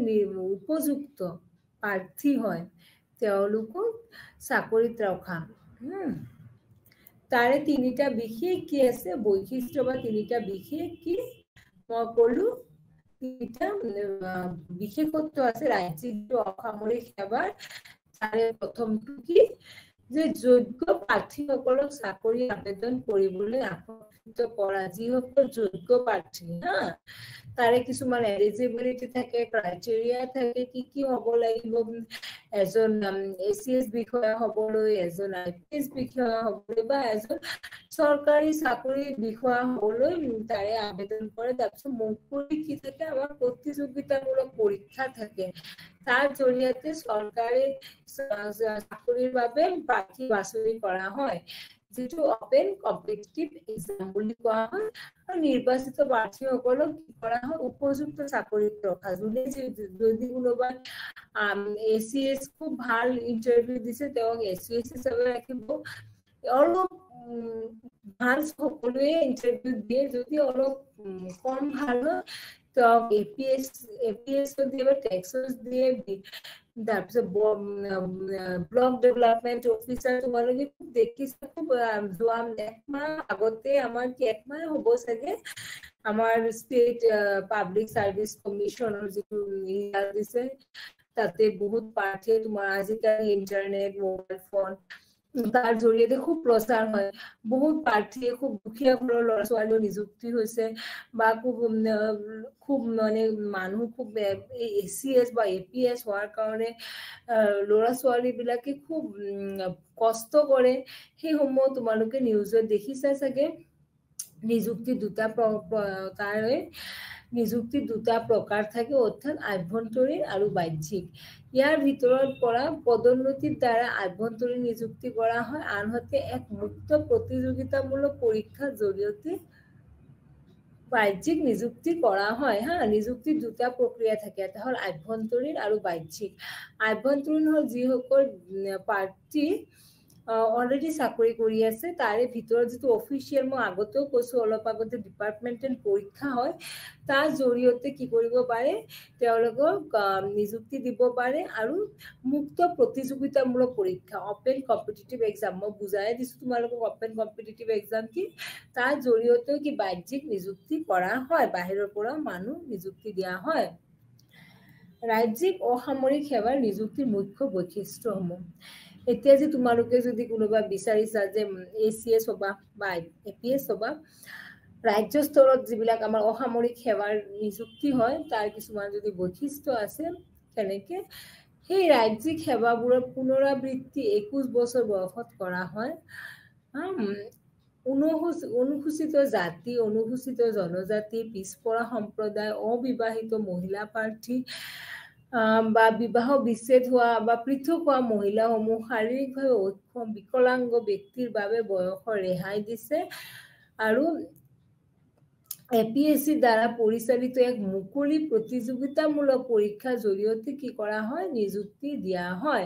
উপযুক্ত প্ৰাৰ্থী হয় তেওঁলোকক চাকৰিত ৰখা। তাৰে তিনিটা বিশেষ কি আছে, বৈশিষ্ট্য বা তিনিটা বিশেষ কি মই ক'লো, তিনিটা বিশেষত্ব আছে ৰাজ্যিক অসামৰিক সেৱাৰ। তাৰে প্ৰথমটো কি, যে যোগ্য প্ৰাৰ্থীসকলক চাকৰি আবেদন কৰিবলৈ আকৰ্ষিত কৰা। যিসকল যোগ্য প্ৰাৰ্থী, তাৰে কিছুমান এলিজিবিলিটি থাকে, ক্ৰাইটেৰিয়া থাকে, কি হ'ব লাগিব, এজন ACS বিষয়া হ'বলৈ, এজন IPS বিষয়া হ'বলৈ বা এজন চৰকাৰী চাকৰি বিষয়া হ'বলৈ তাৰে আবেদন কৰে। তাৰপিছত মুকলি কি থাকে, আমাৰ প্ৰতিযোগিতামূলক পৰীক্ষা থাকে, তাৰ জৰিয়তে চৰকাৰী চাকৰিৰ বাবে প্ৰাৰ্থী বাছনি কৰা হয়, যিটো অপেন কম্পিটিটিভ এক্সাম বুলি কোৱা হয়। আৰু নিৰ্বাচিত প্ৰাৰ্থীসকলক কি কৰা হয়, উপযুক্ত চাকৰিত ৰখা। যদি কোনোবা ACS খুব ভাল ইণ্টাৰভিউ দিছে, তেওঁক ACS হিচাপে ৰাখিব। অলপ ভাল সকলোৱে ইণ্টাৰভিউ দিয়ে, যদি অলপ কম ভাল হয় তেওঁক APS দিয়ে, টেক্সছ দিয়ে। তাৰপিছত ব্লক ডেভেলপমেণ্ট অফিচাৰ, তোমালোকে খুব দেখিছা, খুব যোৱা একমাহ আগতে, আমাৰ কি একমাহ হ'ব চাগে, আমাৰ ষ্টেট পাব্লিক ছাৰ্ভিচ কমিশ্যনৰ যিটো দিছে, তাতে বহুত প্ৰাৰ্থীয়ে তোমাৰ আজিকালি ইণ্টাৰনেট, মোবাইল ফোন, তাৰ জৰিয়তে খুব প্ৰচাৰ হয়। বহুত প্ৰাৰ্থীয়ে, খুব দুখীয়া ঘৰৰ ল'ৰা ছোৱালীও নিযুক্তি হৈছে, বা খুব মানে মানুহ খুব ACS বা APS হোৱাৰ কাৰণে ল'ৰা ছোৱালীবিলাকে খুব কষ্ট কৰে। সেইসমূহ তোমালোকে নিউজত দেখিছা চাগে। নিযুক্তি দুটা প্ৰকাৰ থাকে, অৰ্থাৎ আভ্যন্তৰীণ আৰু বাহ্যিক। ইয়াৰ ভিতৰত পৰা পদোন্নতিৰ দ্বাৰা আভ্যন্তৰীণ নিযুক্তি কৰা হয়, আনহাতে এক মুক্ত প্ৰতিযোগিতামূলক পৰীক্ষাৰ জৰিয়তে বাহ্যিক নিযুক্তি কৰা হয়। নিযুক্তিৰ দুটা প্ৰক্ৰিয়া থাকে, এটা হ'ল আভ্যন্তৰীণ আৰু বাহ্যিক। আভ্যন্তৰীণ হ'ল যিসকল প্ৰাৰ্থী অলৰেডি চাকৰি কৰি আছে, তাৰে ভিতৰত যিটো অফিচিয়েল, মই আগতেও কৈছোঁ অলপ আগতে, ডিপাৰ্টমেণ্টেল পৰীক্ষা হয়, তাৰ জৰিয়তে কি কৰিব পাৰে, তেওঁলোকক নিযুক্তি দিব পাৰে। আৰু মুক্ত প্ৰতিযোগিতামূলক পৰীক্ষা, অপেন কম্পিটিটিভ এক্সাম, মই বুজাই দিছোঁ তোমালোকক অপেন কম্পিটিটিভ এক্সাম কি, তাৰ জৰিয়তেও কি বাহ্যিক নিযুক্তি কৰা হয়, বাহিৰৰ পৰা মানুহ নিযুক্তি দিয়া হয়। ৰাজ্যিক অসামৰিক সেৱাৰ নিযুক্তিৰ মুখ্য বৈশিষ্ট্যসমূহ। এতিয়া যে তোমালোকে যদি কোনোবা বিচাৰিছা যে ACS হ'বা বা APS হ'বা, ৰাজ্য স্তৰত যিবিলাক আমাৰ অসামৰিক সেৱাৰ নিযুক্তি হয়, তাৰ কিছুমান যদি বৈশিষ্ট্য আছে, তেনেকে সেই ৰাজ্যিক সেৱাবোৰৰ পুনৰাবৃত্তি 21 বছৰ বয়সত কৰা হয়। অনুসূচিত জাতি, অনুসূচিত জনজাতি, পিছপৰা সম্প্ৰদায়, অবিবাহিত মহিলা প্ৰাৰ্থী বা বিবাহ বিচ্ছেদ হোৱা বা পৃথক হোৱা মহিলাসমূহ, শাৰীৰিকভাৱে অক্ষম বিকলাংগ ব্যক্তিৰ বাবে বয়সৰ ৰেহাই দিছে। আৰু APSC দ্বাৰা পৰিচালিত এক মুকলি প্ৰতিযোগিতামূলক পৰীক্ষাৰ জৰিয়তে কি কৰা হয়, নিযুক্তি দিয়া হয়।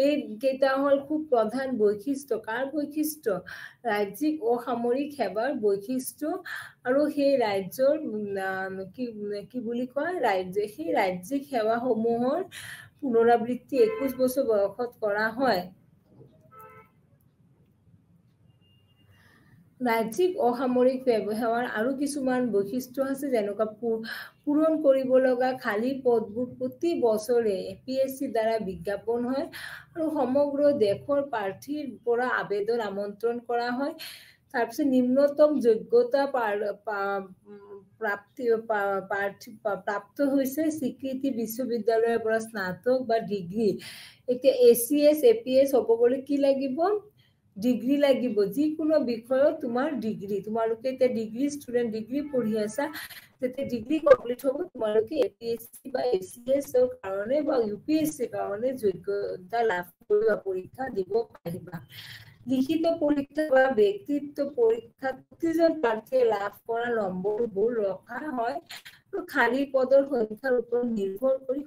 এই কেইটা হল খুব প্ৰধান বৈশিষ্ট্য। কাৰ বৈশিষ্ট্য? ৰাজ্যিক অসামৰিক সেৱাৰ বৈশিষ্ট্য। আৰু সেই ৰাজ্যৰ কি বুলি কয়, সেই ৰাজ্যিক সেৱাসমূহৰ পুনৰাবৃত্তি 21 বছৰ বয়সত কৰা হয়। ৰাজ্যিক অসামৰিক সেৱাৰ আৰু কিছুমান বৈশিষ্ট্য আছে, যেনেকুৱা পূৰণ কৰিব লগা খালী পদবোৰ প্ৰতি বছৰে APSC দ্বাৰা বিজ্ঞাপন হয় আৰু সমগ্ৰ দেশৰ প্ৰাৰ্থীৰ পৰা আবেদন আমন্ত্ৰণ কৰা হয়। তাৰপিছত নিম্নতম যোগ্যতা প্ৰাপ্ত হৈছে স্বীকৃতি বিশ্ববিদ্যালয়ৰ পৰা স্নাতক বা ডিগ্ৰী। এতিয়া ACS APS হ'ব গ'লে কি লাগিব? ডিগ্ৰী লাগিব। যিকোনো বিষয়ত তোমাৰ ডিগ্ৰী, তোমালোকে এতিয়া ডিগ্ৰী ষ্টুডেণ্ট, ডিগ্ৰী পঢ়ি আছা, তেতিয়া ডিগ্ৰী কমপ্লিট হ'ব, তোমালোকে APSC বা ACS ৰ কাৰণে বা UPSC ৰ কাৰণে যোগ্যতা লাভ কৰিবা, পৰীক্ষা দিব পাৰিবা। লিখিত পৰীক্ষা বা ব্যক্তিত্ব পৰীক্ষাত প্ৰতিজন প্ৰাৰ্থীয়ে লাভ কৰা নম্বৰবোৰ ৰখা হয় আৰু খালী পদৰ সংখ্যাৰ ওপৰত নিৰ্ভৰ কৰি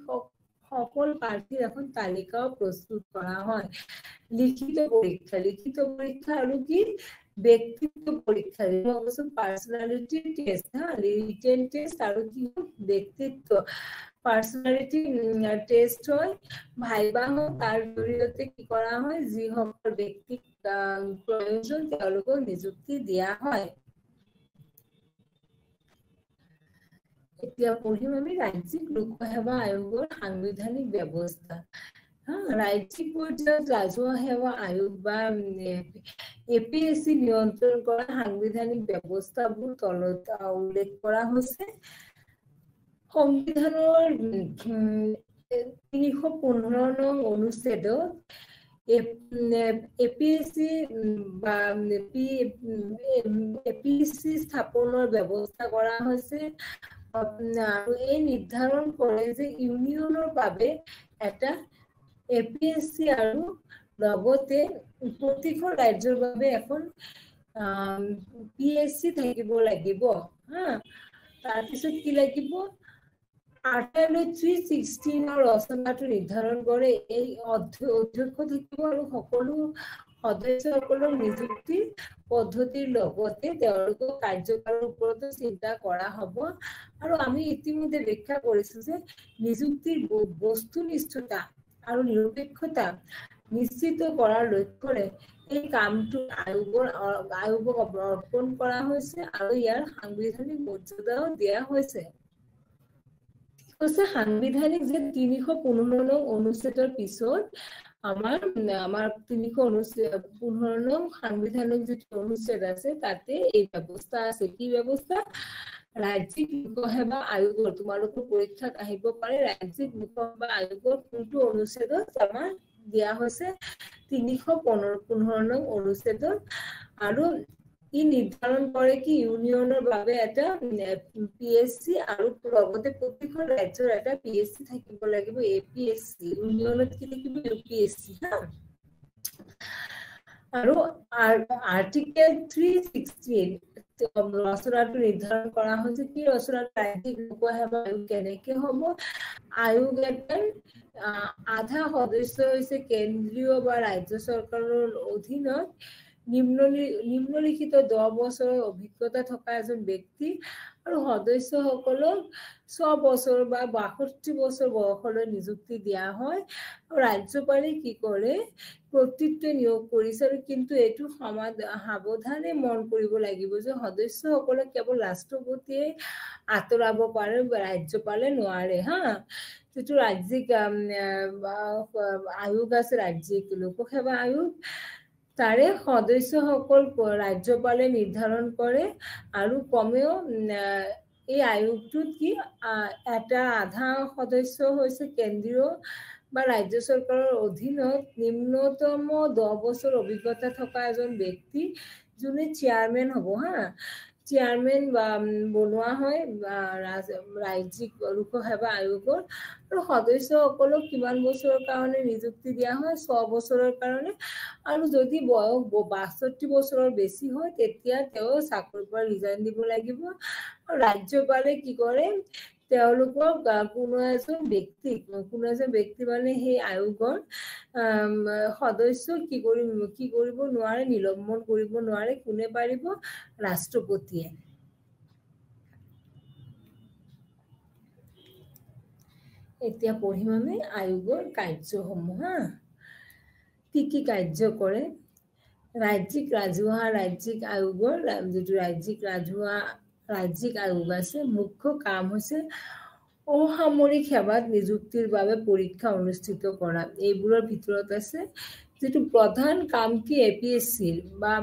সকল প্ৰাৰ্থীৰ এখন তালিকাও প্ৰস্তুত কৰা হয়। লিখিত পৰীক্ষা আৰু কি? ব্যক্তিত্ব পৰীক্ষা, পাৰ্চনেলিটি টেষ্ট, ৰিটেন টেষ্ট আৰু কি ব্যক্তিত্ব পাৰ্চনেলিটি টেষ্ট হয়, ভাইবা হয়। তাৰ জৰিয়তে কি কৰা হয়, যিসকল ব্যক্তিক প্ৰয়োজন তেওঁলোকক নিযুক্তি দিয়া হয়। এতিয়া পঢ়িম আমি ৰাজ্যিক লোকসেৱা আয়োগৰ সাংবিধানিক ব্যৱস্থা। ৰাজ্যিক পৰ্যায়ত ৰাজহুৱা সেৱা আয়োগ বা APSC নিয়ন্ত্ৰণ কৰা সাংবিধানিক ব্যৱস্থাবোৰ তলত উল্লেখ কৰা হৈছে। সংবিধানৰ 315 নং অনুচ্ছেদত APSC বা APSC স্থাপনৰ ব্যৱস্থা কৰা হৈছে। আৰু এই নিৰ্ধাৰণ কৰে যে ইউনিয়নৰ বাবে এটা APSC আৰু লগতে প্ৰতিখন ৰাজ্যৰ বাবে এখন PSC থাকিব লাগিব। তাৰপিছত কি লাগিব? আৰ্টিকেল 316 ৰচনাটো নিৰ্ধাৰণ কৰে এই অধ্যক্ষ থাকিব আৰু সকলো সদস্যসকলৰ নিযুক্তি পদ্ধতিৰ লগতে তেওঁলোকৰ কাৰ্যকালৰ ওপৰতো চিন্তা কৰা হ'ব। আৰু আমি ইতিমধ্যে ব্যাখ্যা কৰিছো যে নিযুক্তিৰ বস্তুনিষ্ঠতা আৰু নিৰপেক্ষতা নিশ্চিত কৰাৰ লক্ষ্যৰে এই কামটো আয়োগক অৰ্পণ কৰা হৈছে আৰু ইয়াৰ সাংবিধানিক মৰ্যাদাও দিয়া হৈছে। সাংবিধানিক যে 315 নং অনুচ্ছেদৰ পিছত আমাৰ 315 নং সাংবিধানিক যিটো অনুচ্ছেদ আছে তাতে এই ব্যৱস্থা আছে। কি ব্যৱস্থা? ৰাজ্যিক লোকসেৱা আয়োগৰ, তোমালোকৰ পৰীক্ষাত আহিব পাৰে, ৰাজ্যিক লোকসেৱা আয়োগৰ কোনটো অনুচ্ছেদত আমাৰ দিয়া হৈছে? 315 নং অনুচ্ছেদত। আৰু ই নিৰ্ধাৰণ কৰে কি ইউনিয়নৰ বাবে এটা PSC আৰু লগতে প্ৰতিখন ৰাজ্যৰ এটা PSC থাকিব লাগিব। APSC ইউনিয়নত কি থাকিব? UPSC। আৰু আৰ্টিকেল 316 ৰচনাটো নিৰ্ধাৰণ কৰা হৈছে। কি ৰচনাটো? ৰাজ্যিক লোকসেৱা আয়োগ কেনেকে হ'ব? আয়োগ এটাৰ আধা সদস্য হৈছে কেন্দ্ৰীয় বা ৰাজ্য চৰকাৰৰ অধীনত নিম্নলিখিত 10 বছৰৰ অভিজ্ঞতা থকা এজন ব্যক্তি আৰু সদস্যসকলক 6 বছৰ বা 62 বছৰ বয়সলৈ নিযুক্তি দিয়া হয়। আৰু ৰাজ্যপালে কি কৰে? কৰ্তৃত্ব নিয়োগ কৰিছে। আৰু কিন্তু এইটো সাৱধানে মন কৰিব লাগিব যে সদস্যসকলক কেৱল ৰাষ্ট্ৰপতিয়ে আঁতৰাব পাৰে, ৰাজ্যপালে নোৱাৰে। যিটো ৰাজ্যিক আয়োগ আছে, ৰাজ্যিক লোকসেৱা আয়োগ, তাৰে সদস্যসকল ৰাজ্যপালে নিৰ্ধাৰণ কৰে। আৰু কমেও এই আয়োগটোত কি এটা আধা সদস্য হৈছে কেন্দ্ৰীয় বা ৰাজ্য চৰকাৰৰ অধীনত নিম্নতম 10 বছৰ অভিজ্ঞতা থকা এজন ব্যক্তি, যোনে চেয়াৰমেন হ'ব হা চেয়াৰমেন বনোৱা হয় ৰাজ্যিক লোকসেৱা আয়োগৰ আৰু সদস্যসকলক কিমান বছৰৰ কাৰণে নিযুক্তি দিয়া হয় 6 বছৰৰ কাৰণে আৰু যদি বয়স 62 বছৰৰ বেছি হয় তেতিয়া তেওঁ চাকৰিৰ পৰা ৰিজাইন দিব লাগিব আৰু ৰাজ্যপালে কি কৰে তেওঁলোকক কোনো এজন ব্যক্তি মানে সেই আয়োগৰ সদস্য কি কৰিব নোৱাৰে নিলম্বন কৰিব নোৱাৰে কোনে পাৰিব ৰাষ্ট্ৰপতিয়ে এতিয়া পঢ়িম আমি আয়োগৰ কাৰ্যসমূহ হা কি কাৰ্য কৰে ৰাজ্যিক আয়োগৰ যিটো ৰাজ্যিক আয়োগ আছে মুখ্য কাম হৈছে অসামৰিক সেৱাত নিযুক্তিৰ বাবে পৰীক্ষা অনুষ্ঠিত কৰা এইবোৰৰ ভিতৰত আছে যেটো প্ৰধান কাম কি এপিএসসি বা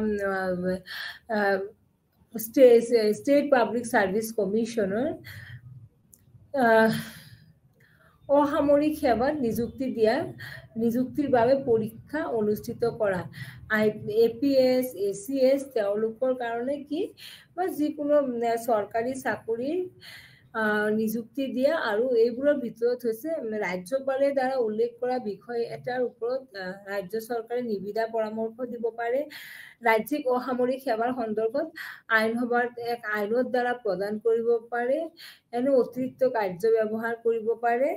স্টেট পাব্লিক সাৰ্ভিস কমিশনৰ অসামৰিক সেৱাত নিযুক্তিৰ বাবে পৰীক্ষা অনুষ্ঠিত কৰা এপিএস এসিএস তেওঁলোকৰ কাৰণে কি বা যিকোনো চৰকাৰী চাকৰিৰ নিযুক্তি দিয়া আৰু এইবোৰৰ ভিতৰত হৈছে ৰাজ্যপালে দ্বাৰা উল্লেখ কৰা বিষয় এটাৰ ওপৰত ৰাজ্য চৰকাৰে নিবিদা পৰামৰ্শ দিব পাৰে ৰাজ্যিক অসামৰিক সেৱাৰ সন্দৰ্ভত আইনসভাৰ এক আইনৰ দ্বাৰা প্ৰদান কৰিব পাৰে এনে অতিৰিক্ত কাৰ্য ব্যৱহাৰ কৰিব পাৰে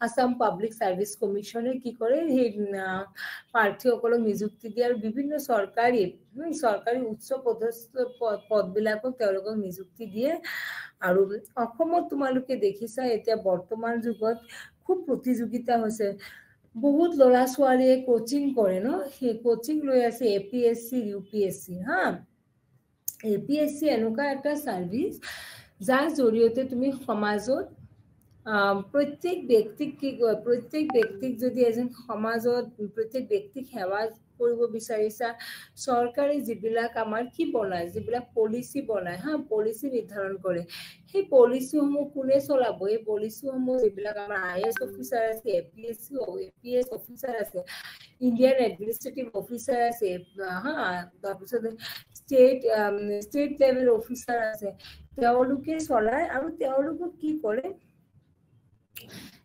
আসাম পাব্লিক সাৰ্ভিস কমিশনে কি কৰে এই প্ৰাৰ্থীসকলক নিযুক্তি দিয়ে আৰু বিভিন্ন সৰকাৰি উচ্চ পদস্থ পদবিলাকক তেওঁলোকক নিযুক্তি দিয়ে আৰু অসমত তোমালোকে দেখিছা এতিয়া বৰ্তমান যুগত খুব প্ৰতিযোগিতা হৈছে বহুত লৰা ছোৱালীয়ে কোচিং কৰে ন সেই কোচিং লৈ আছে এপিএসসি ইউপিএসসি হা এপিএসসি এনেকুৱা এটা সাৰ্ভিস যাৰ জৰিয়তে তুমি সমাজত প্ৰত্যেক ব্যক্তিক যদি এজন সমাজত প্ৰত্যেক ব্যক্তিক সেৱা কৰিব বিচাৰিছা চৰকাৰে যিবিলাক আমাৰ কি বনায় যিবিলাক পলিচি বনায় হা পলিচি নিৰ্ধাৰণ কৰে সেই পলিচিসমূহ কোনে চলাব এই পলিচিসমূহ যিবিলাক আমাৰ আইএস অফিচাৰ আছে এপিএস অফিচাৰ আছে ইণ্ডিয়ান এডমিনিষ্ট্ৰেটিভ অফিচাৰ আছে হা তাৰপিছত ষ্টেট লেভেল অফিচাৰ আছে তেওঁলোকে চলায় আৰু তেওঁলোকক কি কৰে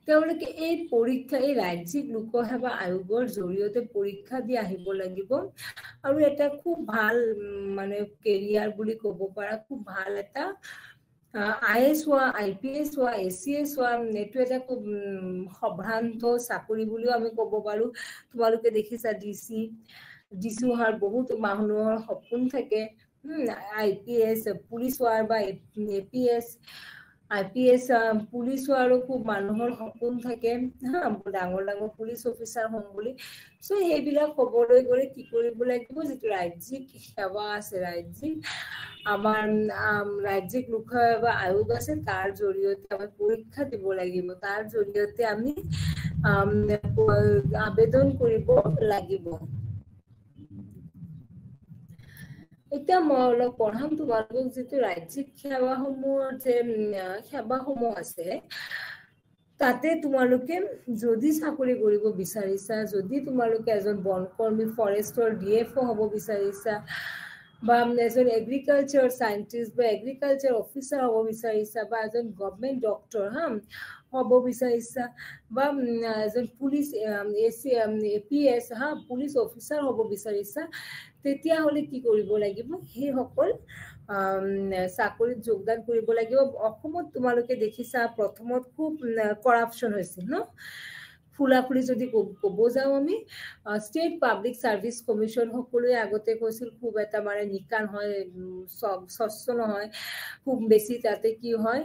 তেওঁলোকে এই পৰীক্ষা এই ৰাজ্যিক লোকসেৱা আয়োগৰ জৰিয়তে পৰীক্ষা দি আহিব লাগিব আৰু এটা খুব ভাল মানে কেৰিয়াৰ বুলি ক'ব পাৰা খুব ভাল এটা আইএস হোৱা আইপিএস হোৱা এসিএস হোৱা এইটো এটা খুব সম্ভ্ৰান্ত চাকৰি বুলিও আমি ক'ব পাৰো তোমালোকে দেখিছা ডিসি হোৱাৰ বহুত মানুহৰ সপোন থাকে আইপিএস পুলিচ হোৱাৰ বা এপিএস আইপিএস পুলিচ হোৱাৰো খুব মানুহৰ সপোন থাকে হা ডাঙৰ পুলিচ অফিচাৰ হ'ম বুলি সো সেইবিলাক খবৰলৈ গ'লে কি কৰিব লাগিব যেটো ৰাজ্যিক সেৱা আছে আমাৰ ৰাজ্যিক লোকসেৱা আয়োগ আছে তাৰ জৰিয়তে আমি পৰীক্ষা দিব লাগিব তাৰ জৰিয়তে আমি আবেদন কৰিব লাগিব এতিয়া মই অলপ পঢ়াম তোমালোকক যেটো ৰাজ্যিক সেৱাসমূহ আছে তাতে তোমালোকে যদি চাকৰি কৰিব বিচাৰিছা যদি তোমালোকে এজন বনকৰ্মী ফৰেষ্টৰ ডিএফও হ'ব বিচাৰিছা বা এজন এগ্ৰিকালচাৰ সায়েন্টিস্ট বা এগ্ৰিকালচাৰ অফিচাৰ হ'ব বিচাৰিছা বা এজন গভৰ্নমেন্ট ডক্টৰ হ'ব বিচাৰিছা বা এজন পুলিচ এপিএস পুলিচ অফিচাৰ হ'ব বিচাৰিছা তেতিয়া হলে কি কৰিব লাগিব সেই সকল চাকৰিত যোগদান কৰিব লাগিব অসমত তোমালোকে দেখিছা প্ৰথমত খুব কৰাপশন হৈছিল ন ফুলাফুলি যদি ক'ব যাও আমি স্টেট পাব্লিক সার্ভিস কমিশন সকলোৱে আগতে কৈছিল খুব এটা মানে নিকান হয় স্বচ্ছ নহয় খুব বেছি তাতে কি হয়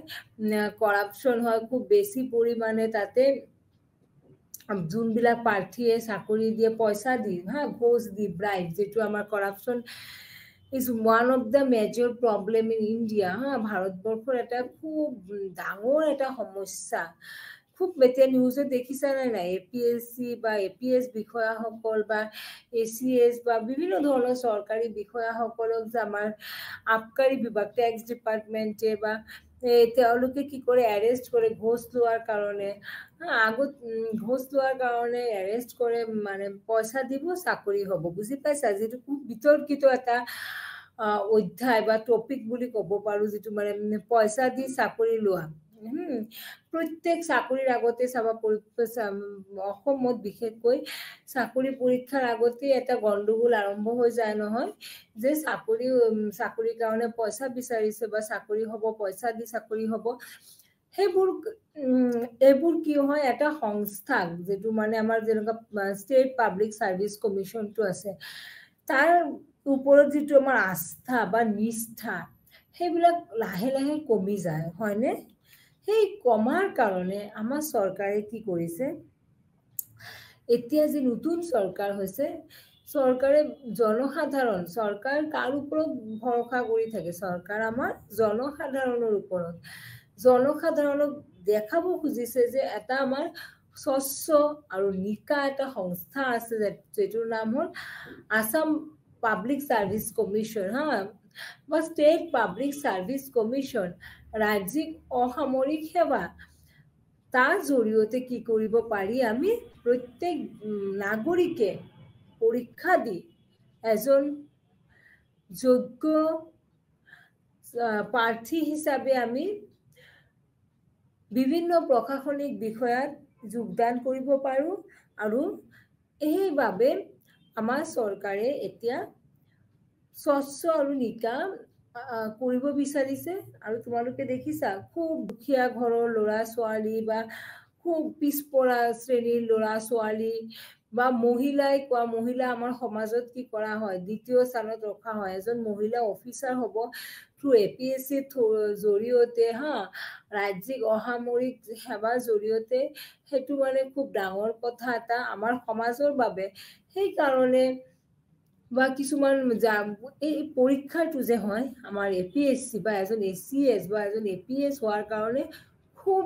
কৰাপশন হয় খুব বেছি পৰিমাণে তাতে যোনবিলাক প্ৰাৰ্থীয়ে চাকৰি দিয়ে পইচা দি ঘোষ দি ব্ৰাইব যেটো আমাৰ কৰাপশন is one of the major problem in India ভাৰতবৰ্ষৰ এটা খুব ডাঙৰ এটা সমস্যা খুব বেতে নিউজে দেখিছা নাই এপিএসসি বা এপিএস বিষয়াসকল বা এসিএস বা বিভিন্ন ধৰণৰ চৰকাৰী বিষয়াসকলক যে আমাৰ আবকাৰী বিভাগ টেক্স ডিপাৰ্টমেন্টে বা তেওঁলোকে কি কৰে এৰেষ্ট কৰে ঘোষ লোৱাৰ কাৰণে আগত ঘোষ লোৱাৰ কাৰণে এৰেষ্ট কৰে মানে পইচা দিব চাকৰি হ'ব বুজি পাইছা যিটো খুব বিতৰ্কিত এটা অধ্যায় বা টপিক বুলি ক'ব পাৰো যিটো মানে পইচা দি চাকৰি লোৱা প্ৰত্যেক চাকৰিৰ আগতে চাবা অসমত বিশেষকৈ চাকৰি পৰীক্ষাৰ আগতে এটা গণ্ডগোল আৰম্ভ হৈ যায় নহয় যে চাকৰিৰ কাৰণে পইচা বিচাৰিছে বা চাকৰি হ'ব পইচা দি চাকৰি হ'ব এইবোৰ কি হয় এটা সংস্থা যেটো মানে আমাৰ যেনেকুৱা ষ্টেট পাব্লিক সাৰ্ভিস কমিশনটো আছে তাৰ ওপৰত যেটো আমাৰ আস্থা বা নিষ্ঠা সেইবিলাক লাহে লাহে কমি যায় হয়নে সেই কমাৰ কাৰণে আমাৰ চৰকাৰে কি কৰিছে এতিয়া যে নতুন চৰকাৰ হৈছে চৰকাৰে জনসাধাৰণ চৰকাৰ কাৰ ওপৰত ভৰসা কৰি থাকে চৰকাৰ আমাৰ জনসাধাৰণৰ ওপৰত জনসাধাৰণক দেখাব খুজিছে যে এটা আমাৰ স্বচ্ছ আৰু নিকা এটা সংস্থা আছে যেটোৰ নাম হল আসাম পাব্লিক সাৰ্ভিস কমিশন বা স্টেট পাব্লিক সাৰ্ভিস কমিশন ৰাজ্যিক অসামৰিক সেৱা তাৰ জৰিয়তে কি কৰিব পাৰি আমি প্ৰত্যেক নাগৰিকে পৰীক্ষা দি এজন যোগ্য প্ৰাৰ্থী হিচাপে আমি বিভিন্ন প্ৰশাসনিক বিষয়ত যোগদান কৰিব পাৰো আৰু এইভাবে আমাৰ চৰকাৰে এতিয়া স্বচ্ছ আৰু নিকা কৰিব বিচাৰিছে আৰু তোমালোকে দেখিছা খুব দুখীয়া ঘৰৰ ল'ৰা ছোৱালী বা খুব পিছপৰা শ্ৰেণীৰ ল'ৰা ছোৱালী বা মহিলাই মহিলা আমাৰ সমাজত কি কৰা হয় দ্বিতীয় স্থানত ৰখা হয় এজন মহিলা অফিচাৰ হ'ব থ্ৰু এপিএসসি জৰিয়তে ৰাজ্যিক অসামৰিক সেৱাৰ জৰিয়তে সেইটো মানে খুব ডাঙৰ কথা এটা আমাৰ সমাজৰ বাবে সেই কাৰণে বা কিছুমান এই পৰীক্ষাটো যে হয় আমাৰ এপিএসসি বা এজন এসিএস বা এজন এপিএস হোৱাৰ কাৰণে খুব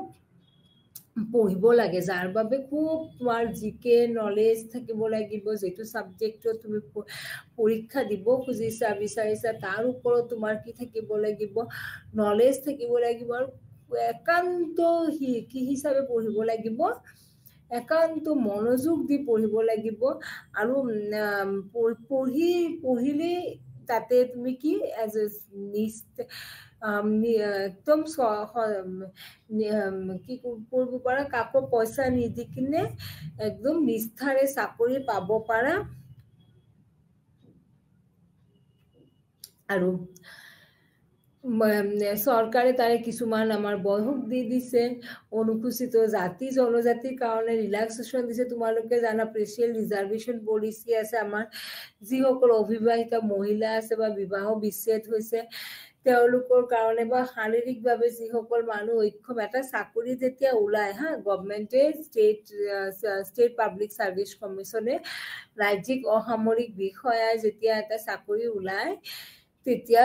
পঢ়িব লাগে যাৰ বাবে খুব তোমাৰ জিকে নলেজ থাকিব লাগিব যেটো সাবজেক্টত তুমি পৰীক্ষা দিব খুজিছা বিচাৰিছা তাৰ ওপৰত তোমাৰ কি থাকিব লাগিব নলেজ থাকিব লাগিব আৰু একান্ত কি হিচাপে পঢ়িব লাগিব একান্ত মনোযোগ দি পঢ়িব লাগিব আৰু পঢ়িলে তাতে তুমি কি এজ একদম কি কৰিব পাৰা কাকো পইচা নিদি কিনে একদম নিষ্ঠাৰে চাকৰি পাব পাৰা আৰু চৰকাৰে তাৰে কিছুমান আমাৰ বয়স দি দিছে অনুসূচিত জাতি জনজাতিৰ কাৰণে ৰিল্যাক্সেশন দিছে তোমালোকে জানা স্পেশাল ৰিজাৰ্ভেশন পলিচি আছে আমাৰ যিসকল অবিবাহিত মহিলা আছে বা বিবাহ বিচ্ছেদ হৈছে তেওঁলোকৰ কাৰণে বা শাৰীৰিকভাৱে যিসকল মানুহ অক্ষম এটা চাকৰি যেতিয়া ওলাই গভৰ্ণমেণ্টে ষ্টেট পাব্লিক সাৰ্ভিস কমিশনে ৰাজ্যিক অসামৰিক বিষয়াই যেতিয়া এটা চাকৰি ওলাই তেতিয়া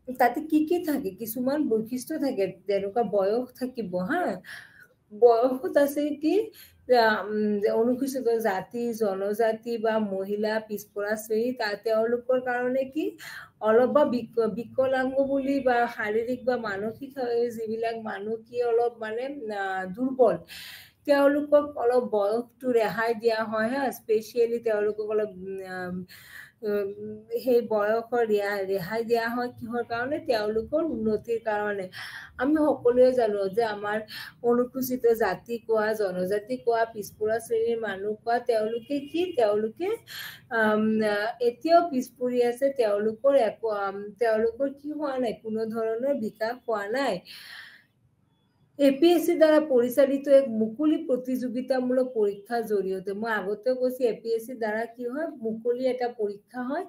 তাতে কি থাকে কিছুমান বৈশিষ্ট্য থাকে যেনেকুৱা বয়স থাকিব বয়সত আছে কি অনুসূচিত জাতি জনজাতি বা মহিলা পিছপৰা শ্ৰেণী তেওঁলোকৰ কাৰণে কি অলপ বা বিকলাংগ বুলি বা শাৰীৰিক বা মানসিক যিবিলাক মানুহ কি অলপ মানে দুৰ্বল তেওঁলোকক অলপ বয়সটো ৰেহাই দিয়া হয় স্পেশালি তেওঁলোকক অলপ সেই বয়সৰ ৰেহাই দিয়া হয় কিহৰ কাৰণে তেওঁলোকৰ উন্নতিৰ কাৰণে আমি সকলোৱে জানো যে আমাৰ অনুসূচিত জাতি কোৱা জনজাতি কোৱা পিছপৰা শ্ৰেণীৰ মানুহ কোৱা তেওঁলোকে এতিয়াও পিছপৰি আছে তেওঁলোকৰ কি হোৱা নাই কোনো ধৰণৰ বিকাশ হোৱা নাই এপিএসসি দ্বাৰা পৰিচালিত এক মুকলি প্ৰতিযোগিতামূলক পৰীক্ষাৰ জৰিয়তে মই আগতে কৈছি এপিএসসি দ্বাৰা কি হয় মুকলি এটা পৰীক্ষা হয়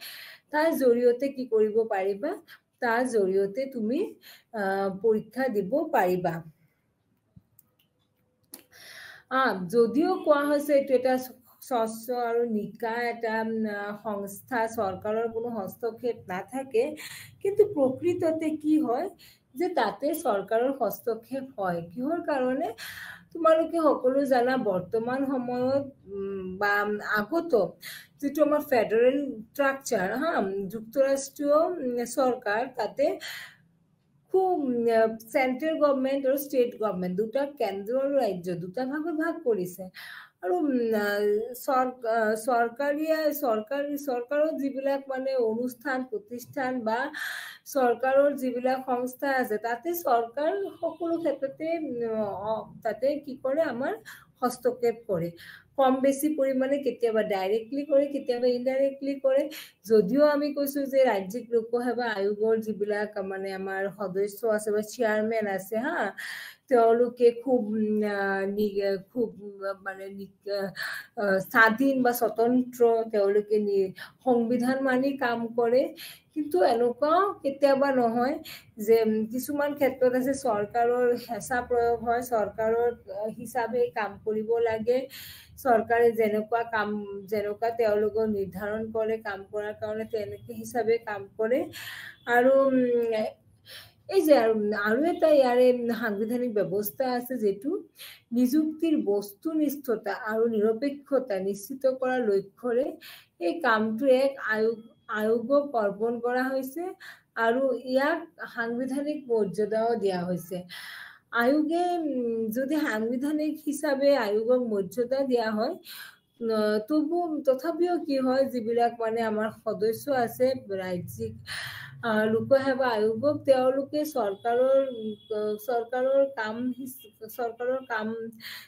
তাৰ জৰিয়তে কি কৰিব পাৰিবা তাৰ জৰিয়তে তুমি পৰীক্ষা দিব পাৰিবা যদিও কোৱা হৈছে এটো এটা স্বচ্ছ আৰু নিকা এটা সংস্থা চৰকাৰৰ কোনো হস্তক্ষেপ নাথাকে কিন্তু প্ৰকৃততে কি হয় যে তাতে চৰকাৰৰ হস্তক্ষেপ হয় কিহৰ কাৰণে তোমালোকে সকলো জানা বৰ্তমান সময়ত বা আগত যেটো আমাৰ ফেডাৰেল স্ট্ৰাকচাৰ যুক্তৰাষ্ট্ৰীয় চৰকাৰ তাতে খুব সেন্ট্ৰাল গভৰ্নমেন্ট আৰু ষ্টেট গভৰ্নমেন্ট দুটা কেন্দ্ৰ আৰু ৰাজ্য দুটা ভাগত ভাগ কৰিছে আৰু চৰকাৰৰ যিবিলাক মানে অনুষ্ঠান প্ৰতিষ্ঠান বা চৰকাৰৰ যিবিলাক সংস্থা আছে তাতে চৰকাৰ সকলো ক্ষেত্ৰতে তাতে কি কৰে আমাৰ হস্তক্ষেপ কৰে কম বেছি পৰিমাণে কেতিয়াবা ডাইৰেক্টলি কৰে কেতিয়াবা ইনডাইৰেক্টলি কৰে যদিও আমি কৈছো যে ৰাজ্যিক লোকসেৱা আয়োগৰ যিবিলাক মানে আমাৰ সদস্য আছে বা চেয়াৰমেন আছে হা তেওঁলোকে খুব মানে স্বাধীন বা স্বতন্ত্ৰ তেওঁলোকে সংবিধান মানি কাম কৰে কিন্তু এনেকুৱাও কেতিয়াবা নহয় যে কিছুমান ক্ষেত্ৰত আছে চৰকাৰৰ হেঁচা প্ৰয়োগ হয় চৰকাৰৰ হিচাপে কাম কৰিব লাগে চৰকাৰে যেনেকুৱা তেওঁলোকক নিৰ্ধাৰণ কৰে কাম কৰাৰ কাৰণে তেনেকে হিচাপে কাম কৰে আৰু এই যে আৰু এটা ইয়াৰে সাংবিধানিক ব্যৱস্থা আছে যেটো নিযুক্তিৰ বস্তুনিষ্ঠতা আৰু নিৰপেক্ষতা নিশ্চিত কৰাৰ লক্ষ্যৰে এই কামটো এক আয়োগক অৰ্পণ কৰা হৈছে আৰু ইয়াক সাংবিধানিক মৰ্যাদাও দিয়া হৈছে আয়োগে যদি সাংবিধানিক হিচাপে আয়োগক মৰ্যাদা দিয়া হয় তথাপিও কি হয় যিবিলাক মানে আমাৰ সদস্য আছে ৰাজ্যিক লোকসেৱা আয়োগক তেওঁলোকে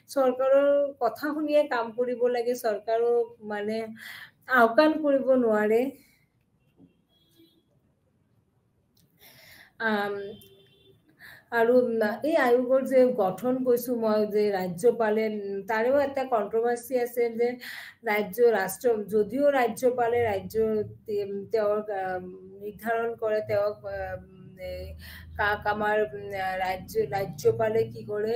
চৰকাৰৰ কথা শুনিয়ে কাম কৰিব লাগে চৰকাৰক মানে আওকাণ কৰিব নোৱাৰে আৰু এই আয়োগৰ যে গঠন কৈছো মই যে ৰাজ্যপালে তাৰেও এটা কন্ট্ৰভাৰ্সি আছে যে যদিও ৰাজ্যপালে তেওঁক নিৰ্ধাৰণ কৰে তেওঁক আমাৰ ৰাজ্যপালে কি কৰে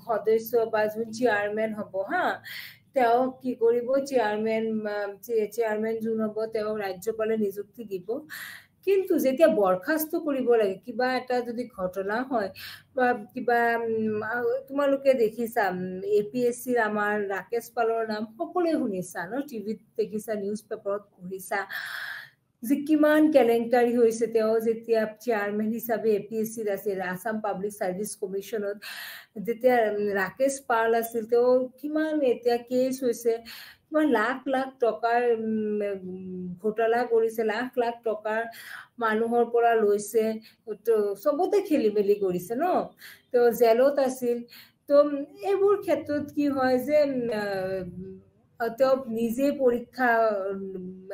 সদস্য বা যোন চেয়াৰমেন হ'ব হা তেওঁক কি কৰিব চেয়াৰমেন যোন হ'ব তেওঁক ৰাজ্যপালে নিযুক্তি দিব কিন্তু যেতিয়া বৰখাস্ত কৰিব লাগে কিবা এটা যদি ঘটনা হয় বা কিবা তোমালোকে দেখিছা APSCৰ আমাৰ ৰাকেশ পালৰ নাম সকলোৱে শুনিছা ন টিভিত দেখিছা নিউজ পেপাৰত পঢ়িছা যে কিমান কেলেংকাৰী হৈছে তেওঁ যেতিয়া চেয়াৰমেন হিচাপে APSCৰ আছিল আসাম পাব্লিক সাৰ্ভিস কমিশনত যেতিয়া ৰাকেশ পাল আছিল তেওঁ কিমান এতিয়া কেছ হৈছে লাখ লাখ টকাৰ ঘোটালা কৰিছে লাখ লাখ টকাৰ মানুহৰ পৰা লৈছে সবতে খেলি মেলি কৰিছে ন তো জেলত আছিল তো এইবোৰ ক্ষেত্ৰত কি হয় যে তেওঁ নিজে পৰীক্ষা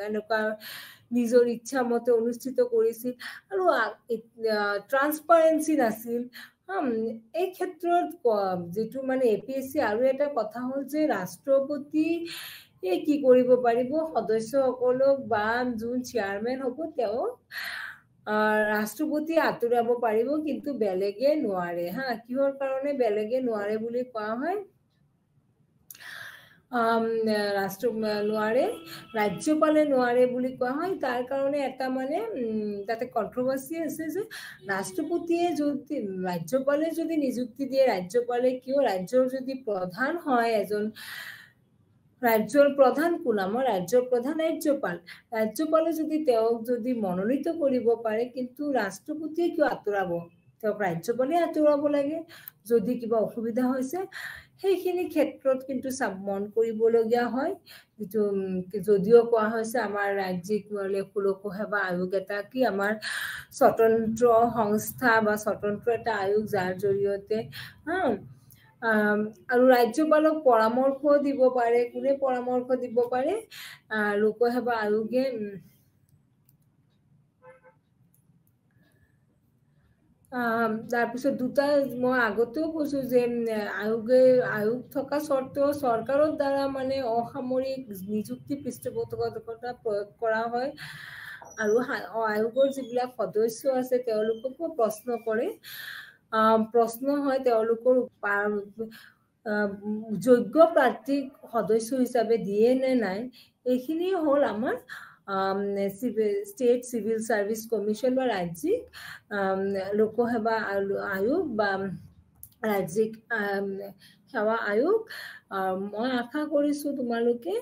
এনেকুৱা নিজৰ ইচ্ছা মতে অনুষ্ঠিত কৰিছিল আৰু ট্ৰান্সপাৰেন্সি নাছিল এই ক্ষেত্ৰত যেটো মানে APSC আৰু এটা কথা হ'ল যে ৰাষ্ট্ৰপতি কি কৰিব পাৰিব সদস্যসকলক বা যোন চেয়াৰমেন হ'ব তেওঁ ৰাষ্ট্ৰপতি আঁতৰাব পাৰিব কিন্তু বেলেগে নোৱাৰে হা কিহৰ কাৰণে বেলেগে নোৱাৰে বুলি কোৱা হয় নোৱাৰে ৰাজ্যপালে নোৱাৰে বুলি কোৱা হয় তাৰ কাৰণে এটা মানে তাতে কন্ট্ৰভাৰ্সি আছে যে ৰাজ্যপালে যদি নিযুক্তি দিয়ে ৰাজ্যপালে কিয় ৰাজ্যৰ যদি প্ৰধান হয় এজন ৰাজ্যৰ প্ৰধান কোন আমাৰ ৰাজ্যৰ প্ৰধান ৰাজ্যপালে যদি তেওঁক যদি মনোনীত কৰিব পাৰে কিন্তু ৰাষ্ট্ৰপতিয়ে কিয় আঁতৰাব তেওঁক ৰাজ্যপালে আঁতৰাব লাগে যদি কিবা অসুবিধা হৈছে সেইখিনি ক্ষেত্ৰত কিন্তু মন কৰিবলগীয়া হয় যেটো যদিও কোৱা হৈছে আমাৰ ৰাজ্যিক লোকসেৱা আয়োগ এটা কি আমাৰ স্বতন্ত্ৰ সংস্থা বা স্বতন্ত্ৰ এটা আয়োগ যাৰ জৰিয়তে আৰু ৰাজ্যপালক পৰামৰ্শ দিব পাৰে কোনে পৰামৰ্শ দিব পাৰে লোকসেৱা আয়োগে তাৰপিছত দুটা মই আগতেও কৈছো যে আয়োগ থকা স্বত্তেও চৰকাৰৰ দ্বাৰা মানে অসামৰিক নিযুক্তি পৃষ্ঠপোষকতা প্ৰয়োগ কৰা হয় আৰু আয়োগৰ যিবিলাক সদস্য আছে তেওঁলোককো প্ৰশ্ন কৰে প্ৰশ্ন হয় তেওঁলোকৰ যোগ্য প্ৰাৰ্থীক সদস্য হিচাপে দিয়ে নে নাই এইখিনি হ'ল আমাৰ স্টেট সিভিল সাৰ্ভিস কমিশন বা ৰাজ্যিক লোকসেৱা আয়োগ বা ৰাজ্যিক সেৱা আয়োগ মই আশা কৰিছো তোমালোকে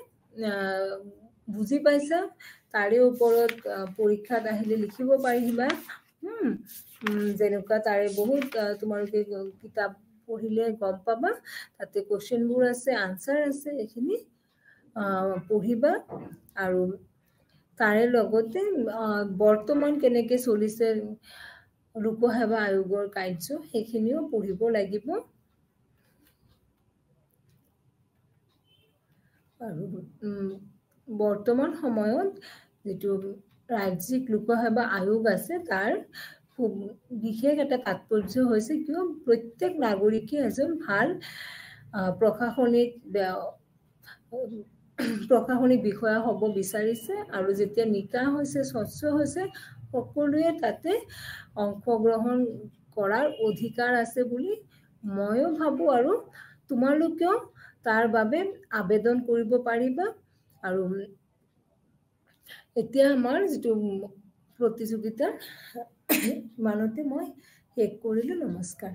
বুজি পাইছা তাৰে ওপৰত পৰীক্ষাত আহিলে লিখিব পাৰিবা যেনেকুৱা তাৰে বহুত তোমালোকে কিতাপ পঢ়িলে গম পাবা তাতে কোৱেশ্চনবোৰ আছে আনসাৰ আছে এইখিনি পঢ়িবা আৰু তাৰে লগতে বৰ্তমান কেনেকৈ চলিছে লোকসেৱা আয়োগৰ কাৰ্য সেইখিনিও পঢ়িব লাগিব আৰু বৰ্তমান সময়ত যেটো ৰাজ্যিক লোকসেৱা আয়োগ আছে তাৰ বিশেষ এটা তাৎপৰ্য হৈছে কিয় প্ৰত্যেক নাগৰিকে এজন ভাল প্ৰশাসনিক বিষয়া হ'ব বিচাৰিছে আৰু যেতিয়া নিকা হৈছে স্বচ্ছ হৈছে সকলোৱে তাতে অংশগ্ৰহণ কৰাৰ অধিকাৰ আছে বুলি ময়ো ভাবো আৰু তোমালোকেও তাৰ বাবে আবেদন কৰিব পাৰিবা আৰু এতিয়া আমাৰ যেটো প্ৰতিযোগিতা মানতে মই শেষ কৰিলো নমস্কাৰ